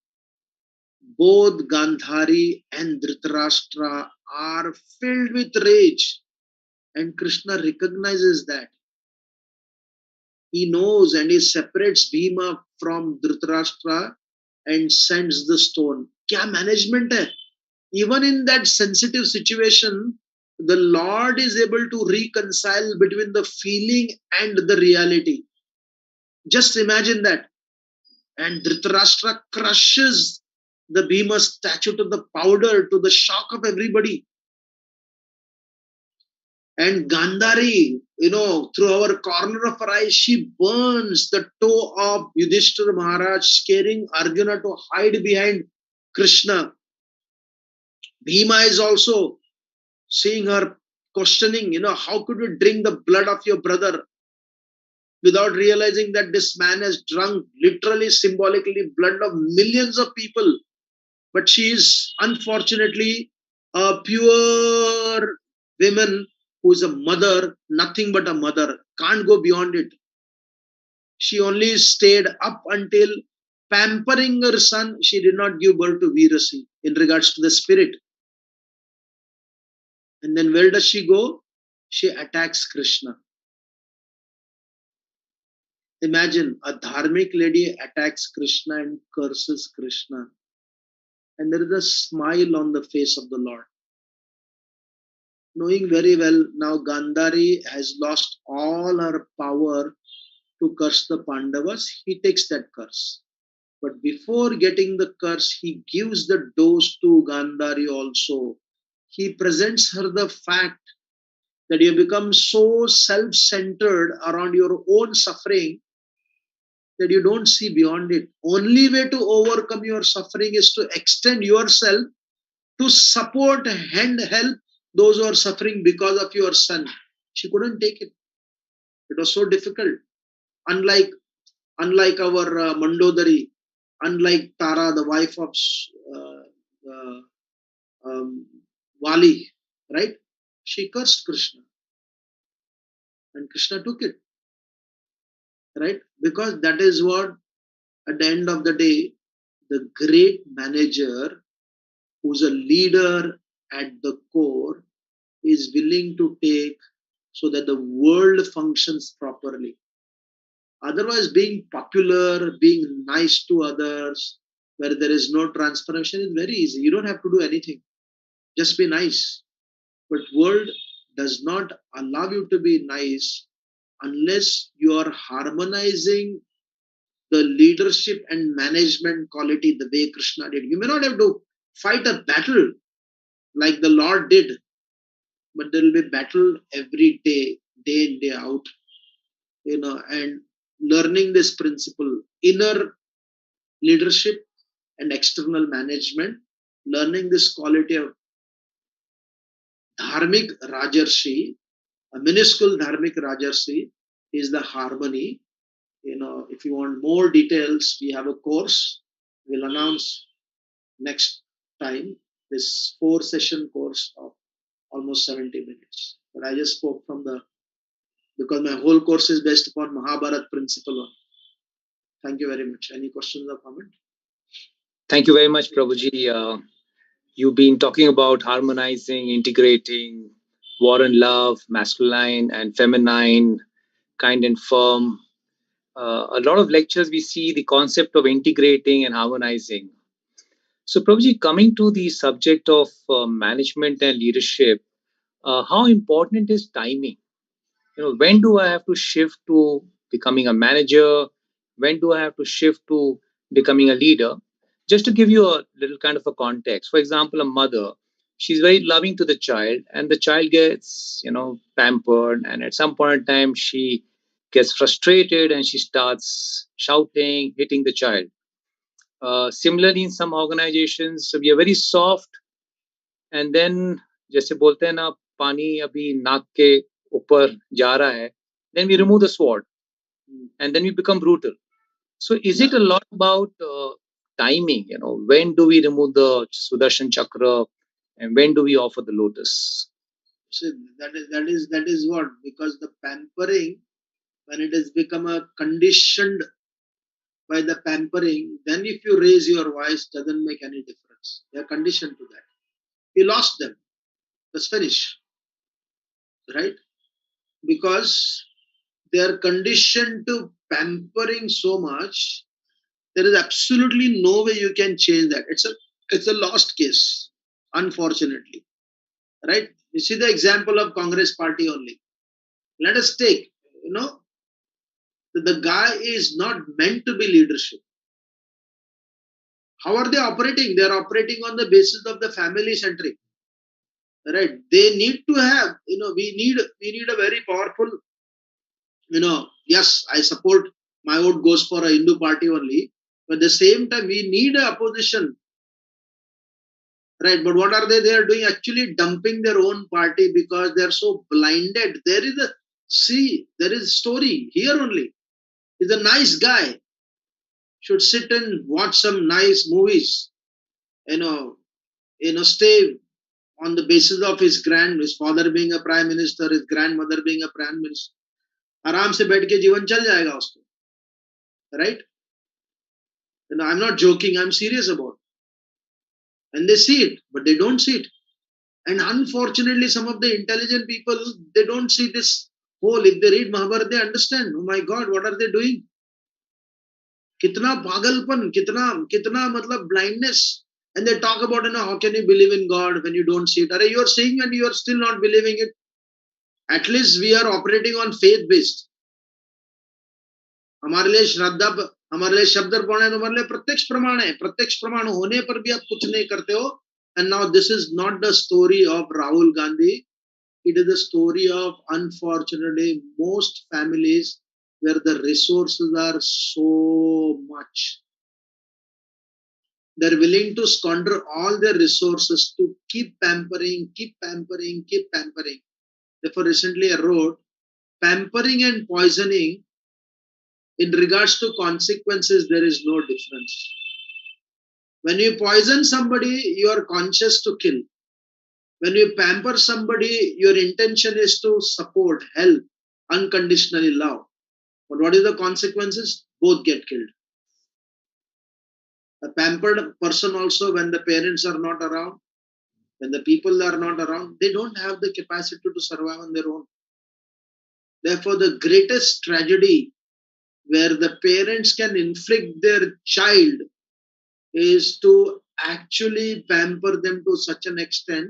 both Gandhari and Dhritarashtra are filled with rage, and Krishna recognizes that. He knows and he separates Bhima from Dhritarashtra and sends the stone. Kya management hai? Even in that sensitive situation, the Lord is able to reconcile between the feeling and the reality. Just imagine that. And Dhritarashtra crushes the Bhima statue to the powder, to the shock of everybody. And Gandhari, through our corner of her eye, she burns the toe of Yudhishthira Maharaj, scaring Arjuna to hide behind Krishna. Bhima is also seeing her, questioning, how could you drink the blood of your brother, without realizing that this man has drunk, literally, symbolically, blood of millions of people. But she is unfortunately a pure woman who is a mother, nothing but a mother, can't go beyond it. She only stayed up until pampering her son. She did not give birth to Virasi in regards to the spirit. And then where does she go? She attacks Krishna. Imagine a dharmic lady attacks Krishna and curses Krishna. And there is a smile on the face of the Lord. Knowing very well now Gandhari has lost all her power to curse the Pandavas, he takes that curse. But before getting the curse, he gives the dose to Gandhari also. He presents her the fact that you become so self-centered around your own suffering that you don't see beyond it. Only way to overcome your suffering is to extend yourself to support and help those who are suffering because of your son. She couldn't take it. It was so difficult. Unlike our Mandodari, unlike Tara, the wife of Vali, right? She cursed Krishna. And Krishna took it. Right? Because that is what, at the end of the day, the great manager, who's a leader at the core, is willing to take so that the world functions properly. Otherwise, being popular, being nice to others, where there is no transformation, is very easy. You don't have to do anything. Just be nice. But world does not allow you to be nice unless you are harmonizing the leadership and management quality the way Krishna did. You may not have to fight a battle like the Lord did, but there will be battle every day, day in, day out, and learning this principle, inner leadership and external management, learning this quality of dharmic rajarshi, A minuscule dharmic rajarshi is the harmony. If you want more details, we have a course. We'll announce next time this 4-session course of almost 70 minutes. But I just spoke from because my whole course is based upon Mahabharat principle. Thank you very much. Any questions or comment? Thank you very much, Prabhuji. You've been talking about harmonizing, integrating war and love, masculine and feminine, kind and firm. A lot of lectures we see the concept of integrating and harmonizing. So, Prabhuji, coming to the subject of management and leadership, how important is timing? When do I have to shift to becoming a manager? When do I have to shift to becoming a leader? Just to give you a little kind of a context, for example, a mother, she's very loving to the child, and the child gets pampered, and at some point in time she gets frustrated and she starts shouting, hitting the child. Similarly, in some organizations we are very soft, and then जैसे बोलते हैं ना, पानी अभी नाक के ऊपर जा रहा है, then we remove the sword and then we become brutal. So is it a lot about timing? When do we remove the Sudarshan Chakra and when do we offer the lotus? See, that is what, because the pampering, when it has become a conditioned by the pampering, then if you raise your voice, doesn't make any difference. They are conditioned to that. You lost them. Let's finish. Right? Because they are conditioned to pampering so much, there is absolutely no way you can change that. It's a lost case, unfortunately. Right? You see the example of Congress party only. Let us take, the guy is not meant to be leadership. How are they operating? They are operating on the basis of the family centric. Right? They need to have, we need a very powerful, yes, I support, my vote goes for a Hindu party only. But at the same time, we need a opposition. Right? But what are they? They are doing actually dumping their own party because they are so blinded. There is a story here only. He's a nice guy. Should sit and watch some nice movies. Stay on the basis of his father being a prime minister, his grandmother being a prime minister. आराम से बैठ के जीवन चल जाएगा उसको. Right? I'm not joking, I'm serious about it. And they see it, but they don't see it. And unfortunately, some of the intelligent people, they don't see this whole. If they read Mahabharata, they understand, oh my God, what are they doing? कितना पागलपन, कितना मतलब blindness. And they talk about, how can you believe in God when you don't see it? You are seeing and you are still not believing it. At least we are operating on faith based. हमारे लिए श्रद्धा, हमारे लिए शब्द अर्पण है, हमारे लिए प्रत्यक्ष प्रमाण है. प्रत्यक्ष प्रमाण होने पर भी आप कुछ नहीं करते हो. And now this is not the story of Rahul Gandhi. It is the story of, unfortunately, most families where the resources are so much. They're willing to squander all their resources to keep pampering, keep pampering, keep pampering. Therefore, recently I wrote, pampering and poisoning, in regards to consequences, there is no difference. When you poison somebody, you are conscious to kill. When you pamper somebody, your intention is to support, help, unconditionally love. But what is the consequences? Both get killed. A pampered person also, when the parents are not around, when the people are not around, they don't have the capacity to survive on their own. Therefore, the greatest tragedy where the parents can inflict their child is to actually pamper them to such an extent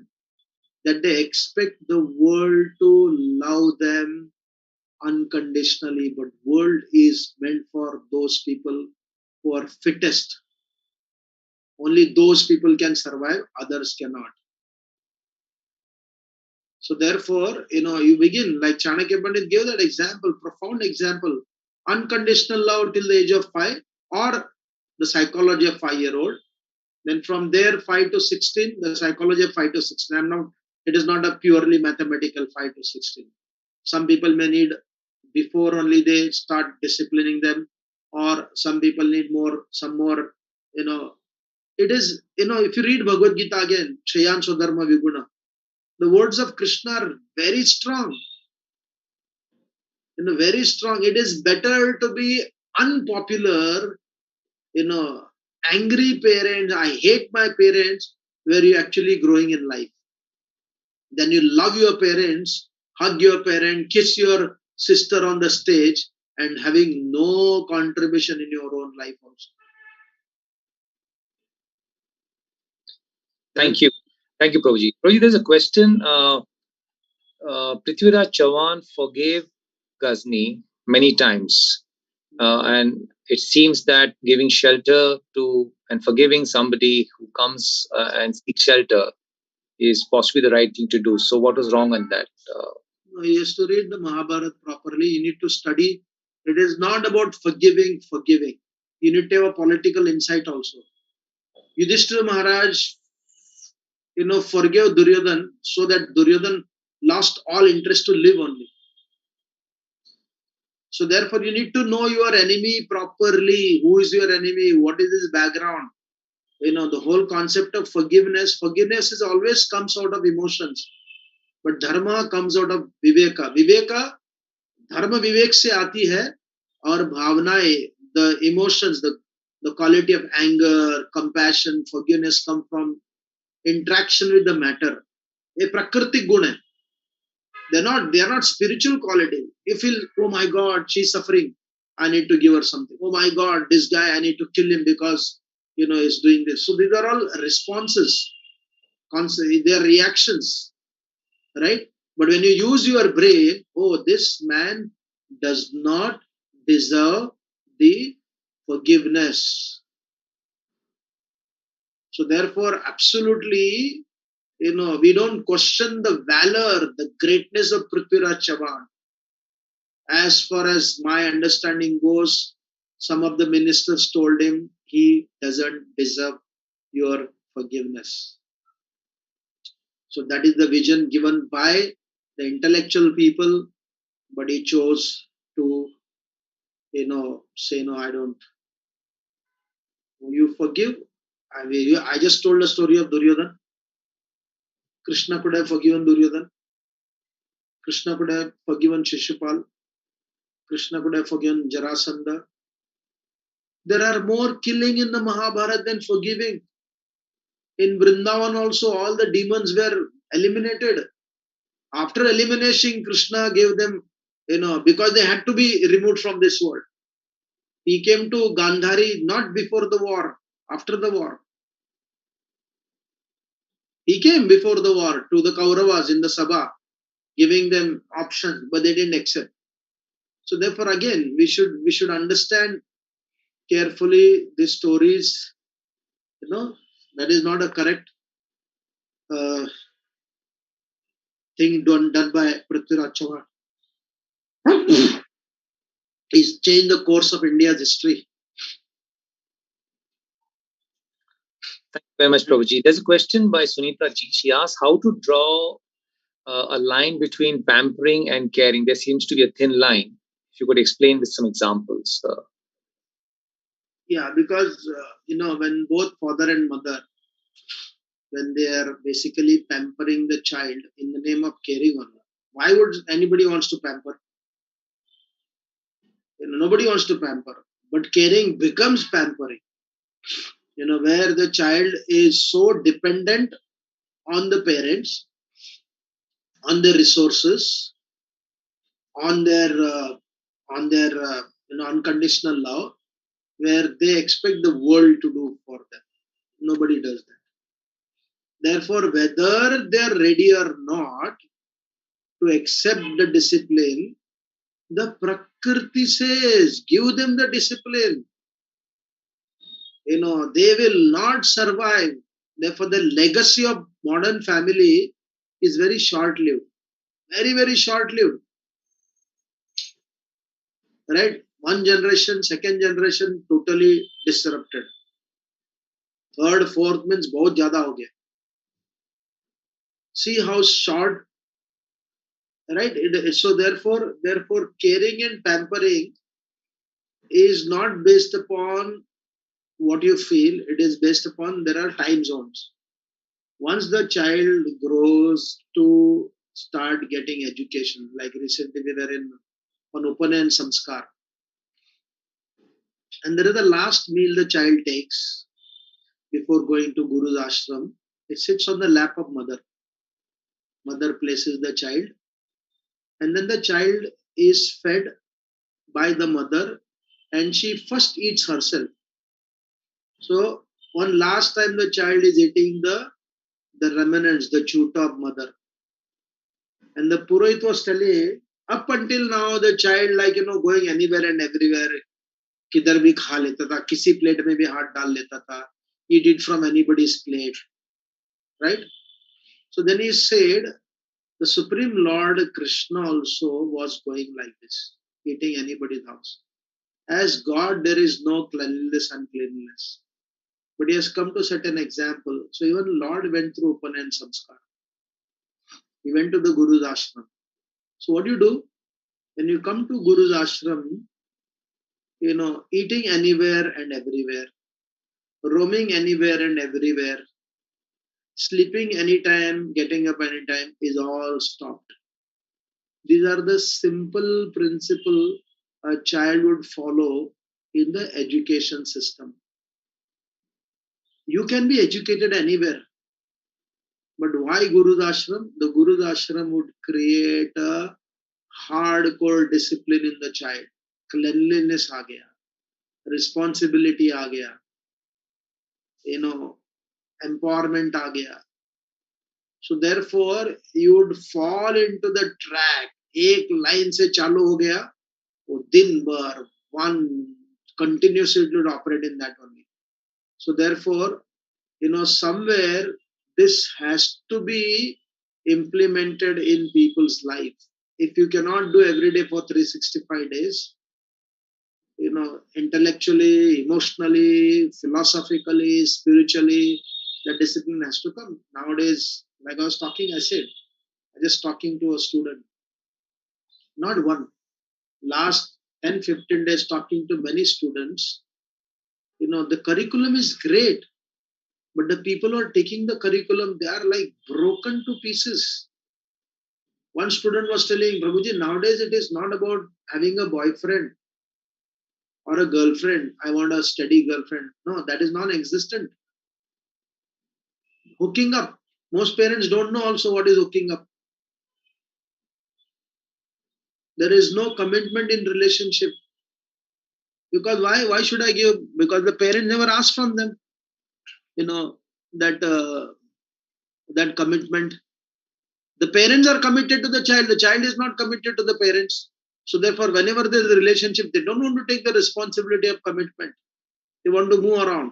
that they expect the world to love them unconditionally. But world is meant for those people who are fittest. Only those people can survive, others cannot. So therefore, you begin, like Chanakya Pandit gave that example, profound example, unconditional love till the age of 5, or the psychology of 5-year-old. Then from there, 5 to 16, the psychology of 5 to 16. It is not a purely mathematical 5 to 16. Some people may need before only they start disciplining them, or some people need some more, it is, if you read Bhagavad Gita again, Shreyan Swadharma Viguna, the words of Krishna are very strong, very strong. It is better to be unpopular, angry parents, I hate my parents, where you actually growing in life. Then you love your parents, hug your parent, kiss your sister on the stage, and having no contribution in your own life also. Thank you. Thank you, Prabhuji. Prabhuji, there's a question. Prithviraj Chauhan forgave Ghazni many times. And it seems that giving shelter to and forgiving somebody who comes and seeks shelter is possibly the right thing to do. So what was wrong on that? He has to read the Mahabharata properly. You need to study. It is not about forgiving. You need to have a political insight also. Yudhishthira Maharaj, forgave Duryodhan so that Duryodhan lost all interest to live only. So therefore, you need to know your enemy properly. Who is your enemy? What is his background? The whole concept of forgiveness. Forgiveness is always comes out of emotions. But dharma comes out of viveka. Viveka, dharma vivek se aati hai, aur bhavnaएं, the emotions, the quality of anger, compassion, forgiveness come from interaction with the matter. A prakritik gun hai. They are not spiritual quality. You feel, oh my God, she's suffering, I need to give her something. Oh my God, this guy, I need to kill him because he's doing this. So these are all responses, they are reactions, right? But when you use your brain, oh, this man does not deserve the forgiveness. So therefore, absolutely, we don't question the valor, the greatness of Prithviraj Chauhan. As far as my understanding goes, some of the ministers told him he doesn't deserve your forgiveness. So that is the vision given by the intellectual people, but he chose to, say, no, I don't. You forgive. I just told the story of Duryodhan. Krishna could have forgiven Duryodhan. Krishna could have forgiven Shishupal. Krishna could have forgiven Jarasandha. There are more killing in the Mahabharata than forgiving. In Vrindavan also, all the demons were eliminated. After elimination, Krishna gave them, because they had to be removed from this world. He came to Gandhari not before the war, after the war. He came before the war to the Kauravas in the Sabha, giving them options, but they didn't accept. So therefore, again, we should understand carefully these stories. That is not a correct thing done by Prithviraj Chauhan. He's changed the course of India's history. Thank you very much, Prabhuji. There's a question by Sunita Ji. She asks how to draw a line between pampering and caring. There seems to be a thin line. If you could explain with some examples. Yeah, because, when both father and mother, when they are basically pampering the child in the name of caring on her, why would anybody wants to pamper? Nobody wants to pamper. But caring becomes pampering. Where the child is so dependent on the parents, on their resources, on their unconditional love, where they expect the world to do for them. Nobody does that. Therefore, whether they are ready or not to accept the discipline, the Prakriti says, give them the discipline. They will not survive. Therefore, the legacy of modern family is very short-lived. Very, very short-lived. Right? One generation, second generation, totally disrupted. Third, fourth means बहुत ज़्यादा हो गया. See how short right? So therefore, caring and pampering is not based upon what you feel. It is based upon there are time zones. Once the child grows to start getting education, like recently we were in on Upanayana Samskar, and there is the last meal the child takes before going to Guru's ashram. It sits on the lap of mother. Mother places the child, and then the child is fed by the mother, and she first eats herself. So one last time the child is eating the remnants, the chuta of mother. And the Purohit was telling, up until now, the child, like, going anywhere and everywhere, किधर भी खा लेता था, किसी plate में भी हाथ डाल लेता था, eat it from anybody's plate, right? So then he said, the Supreme Lord Krishna also was going like this, eating anybody's house. As God, there is no cleanliness and uncleanliness. But he has come to set an example. So even Lord went through Upanayana Samskar. He went to the Guru's ashram. So what do you do? When you come to Guru's ashram, eating anywhere and everywhere, roaming anywhere and everywhere, sleeping anytime, getting up anytime is all stopped. These are the simple principle a child would follow in the education system. You can be educated anywhere, but why Guru's ashram? The Guru's ashram would create a hardcore discipline in the child. Cleanliness आ गया, responsibility आ गया, empowerment आ गया. So therefore, you would fall into the track. एक line से चालू हो गया, वो दिन भर one continuously would operate in that only. So therefore, somewhere this has to be implemented in people's life. If you cannot do every day for 365 days, intellectually, emotionally, philosophically, spiritually, the discipline has to come. Nowadays, like I was talking, I said, I just talking to a student, not one, last 10, 15 days talking to many students, the curriculum is great, but the people who are taking the curriculum, they are like broken to pieces. One student was telling, Prabhuji, nowadays it is not about having a boyfriend or a girlfriend. I want a steady girlfriend. No, that is non-existent. Hooking up. Most parents don't know also what is hooking up. There is no commitment in relationship. Because why? Why should I give? Because the parent never asked from them. That that commitment. The parents are committed to the child. The child is not committed to the parents. So therefore, whenever there is a relationship, they don't want to take the responsibility of commitment. They want to move around.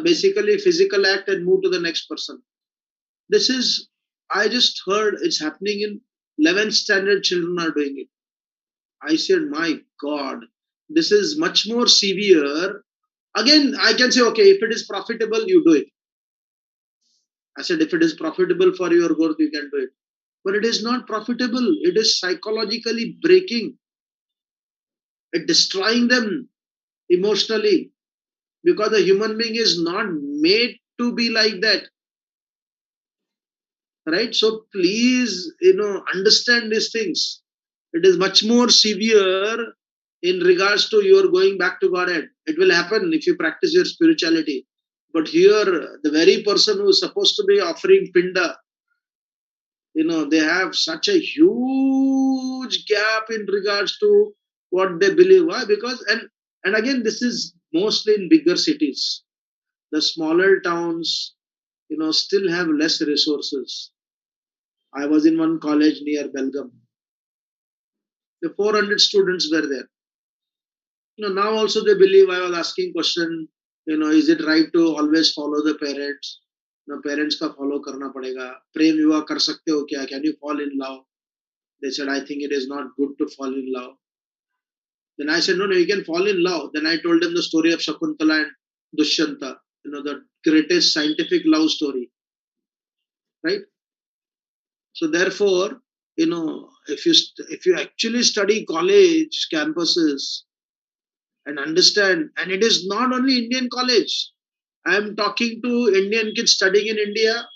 Basically physical act and move to the next person. This is, I just heard it's happening in 11th standard children are doing it. I said, my God, this is much more severe. Again, I can say, okay, if it is profitable, you do it. I said, if it is profitable for your growth, you can do it. But it is not profitable. It is psychologically breaking, it destroying them emotionally, because the human being is not made to be like that. Right? So please, understand these things. It is much more severe in regards to your going back to Godhead. It will happen if you practice your spirituality. But here, the very person who is supposed to be offering pinda, they have such a huge gap in regards to what they believe. Why? Because, and again, this is mostly in bigger cities. The smaller towns, still have less resources. I was in one college near Belgium. The 400 students were there. Now also they believe. I was asking question, is it right to always follow the parents? Parents ka follow karna padega. Prem vivaha kar sakte ho kya? Can you fall in love? They said, I think it is not good to fall in love. Then I said, no, you can fall in love. Then I told them the story of Shakuntala and Dushyanta, the greatest scientific love story, right? So therefore, if you actually study college campuses and understand, and it is not only Indian college. I am talking to Indian kids studying in India.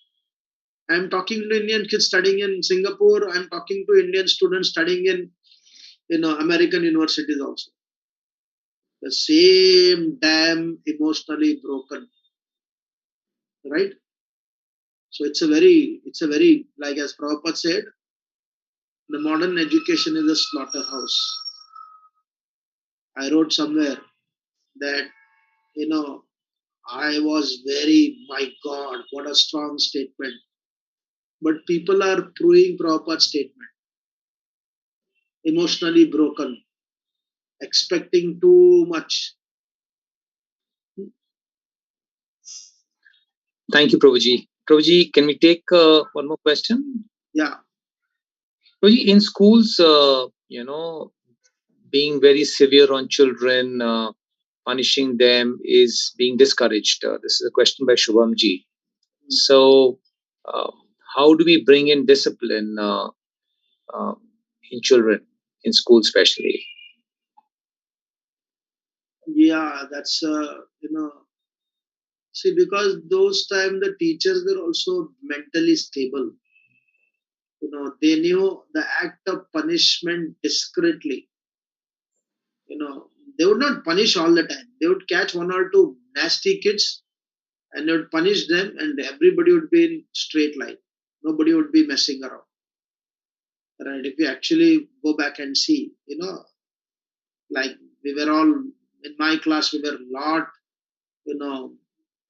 I am talking to Indian kids studying in Singapore. I am talking to Indian students studying in American universities also. The same damn emotionally broken, right? So it's a very like as Prabhupada said, the modern education is a slaughterhouse. I wrote somewhere that you know I was very, my God, what a strong statement. But people are proving Prabhupada's statement. Emotionally broken, expecting too much. Thank you, Prabhuji. Prabhuji, can we take one more question? Yeah. Prabhuji, in schools, being very severe on children, punishing them is being discouraged. This is a question by Shubhamji. So, uh, how do we bring in discipline uh, in children, in school especially? Yeah, that's see, because those time the teachers were also mentally stable. They knew the act of punishment discreetly. They would not punish all the time. They would catch one or two nasty kids and they would punish them, and everybody would be in straight line. Nobody would be messing around. Right? If you actually go back and see, like we were all in my class, we were lot, you know,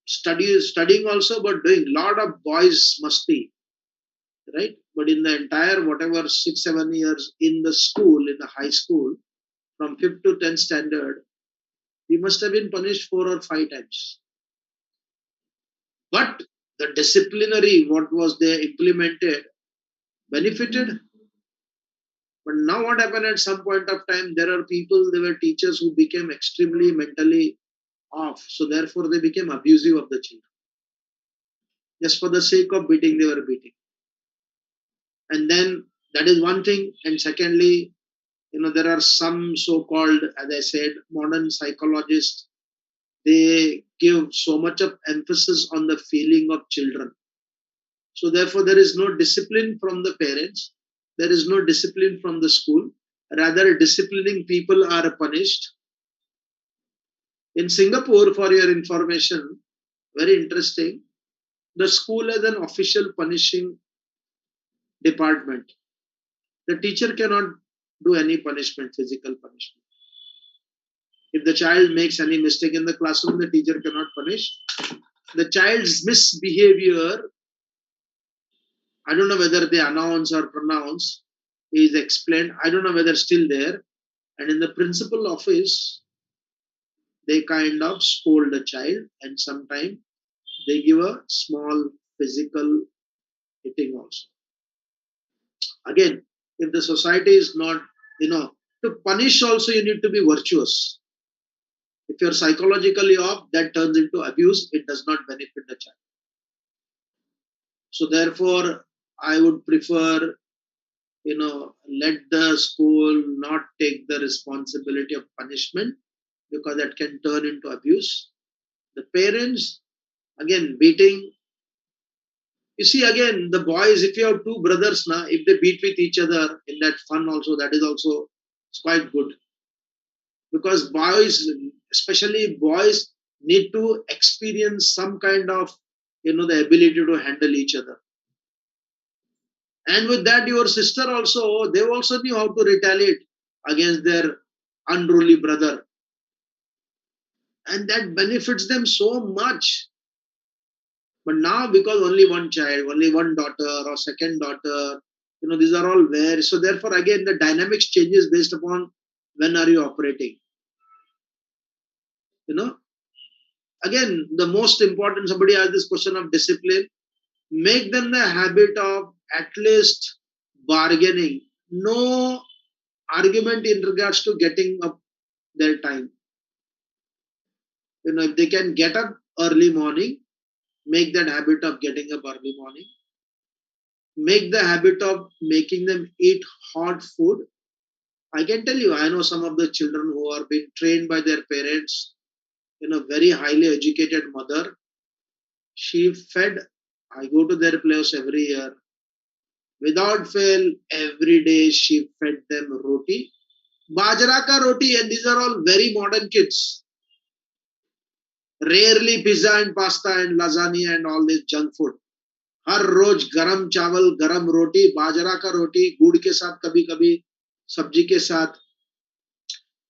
studying also, but doing lot of boys musti, right? But in the entire whatever 6 7 years in the school, in the high school, from fifth to 10th standard, we must have been punished 4 or 5 times. But the disciplinary what was there implemented benefited. But now what happened at some point of time, there are people, there were teachers who became extremely mentally off. So therefore they became abusive of the children. Just for the sake of beating, they were beating. And then that is one thing. And secondly, there are some so-called, as I said, modern psychologists, they give so much of emphasis on the feeling of children. So therefore there is no discipline from the parents. There is no discipline from the school. Rather, disciplining people are punished. In Singapore, for your information, very interesting, the school has an official punishing department. The teacher cannot do any punishment, physical punishment. If the child makes any mistake in the classroom, the teacher cannot punish. The child's misbehavior, I don't know whether they announce or pronounce, is explained. I don't know whether still there. And in the principal office, they kind of scold the child, and sometimes they give a small physical hitting also. Again, if the society is not, to punish also you need to be virtuous. If you're psychologically off, that turns into abuse. It does not benefit the child. So therefore, I would prefer, let the school not take the responsibility of punishment because that can turn into abuse. The parents, again, beating. You see, again, the boys, if you have two brothers now, if they beat with each other in that fun also, that is also it's quite good. Because boys, especially boys, need to experience some kind of, the ability to handle each other. And with that, your sister also, they also knew how to retaliate against their unruly brother. And that benefits them so much. But now, because only one child, only one daughter or second daughter, these are all where. So therefore, again, the dynamics changes based upon when are you operating. Again, the most important, somebody asked this question of discipline, make them the habit of at least bargaining. No argument in regards to getting up their time. If they can get up early morning, make that habit of getting up early morning. make the habit of making them eat hot food. I can tell you, I know some of the children who are being trained by their parents, very highly educated mother. She fed, I go to their place every year. Without fail, every day she fed them roti. Bajra ka roti, and these are all very modern kids. Rarely pizza and pasta and lasagna and all this junk food. हर रोज गरम चावल, गरम रोटी, बाजरा का रोटी, गुड़ के साथ, कभी कभी सब्जी के साथ.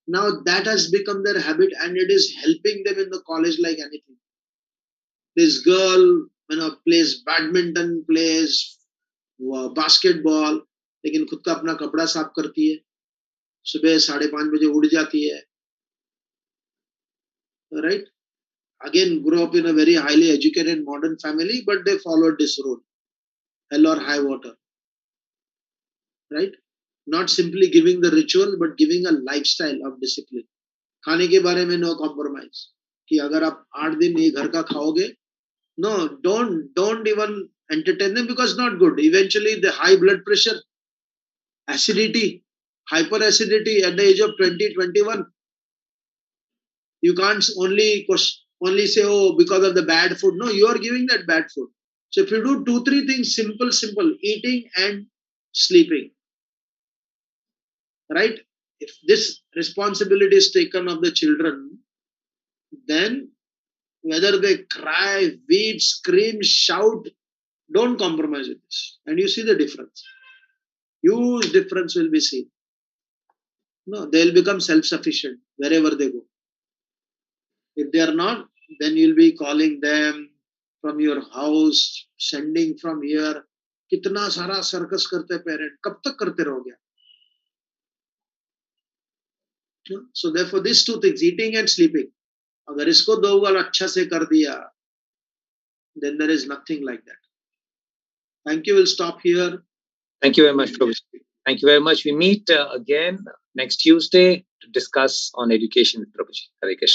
Now that has become their habit and it is helping them in the college like anything. This girl, plays badminton, plays basketball, लेकिन खुद का अपना कपड़ा साफ करती है, सुबह 5:30 बजे उठ जाती है, right? Again, grew up in a very highly educated modern family, but they followed this rule, hell or high water, right? Not simply giving the ritual, but giving a lifestyle of discipline. खाने के बारे में no compromise, कि अगर आप 8 दिन ये घर का खाओगे, no, don't even entertain them because not good. Eventually, the high blood pressure, acidity, hyperacidity at the age of 20, 21. You can't only say, oh, because of the bad food. No, you are giving that bad food. So if you do 2-3 things, simple, eating and sleeping, right? If this responsibility is taken of the children, then whether they cry, weep, scream, shout, don't compromise with this. And you see the difference. Huge difference will be seen. No, they'll become self-sufficient wherever they go. If they are not, then you'll be calling them from your house, sending from here. कितना सारा circus करते parent, कब तक करते रहोगे? So therefore these 2 things, eating and sleeping, अगर इसको 2 बार अच्छा से कर दिया, then there is nothing like that. Thank you. We'll stop here. Thank you very much, Prabhuji. Thank you very much. We meet again next Tuesday to discuss on education with Prabhuji. Hare Krishna.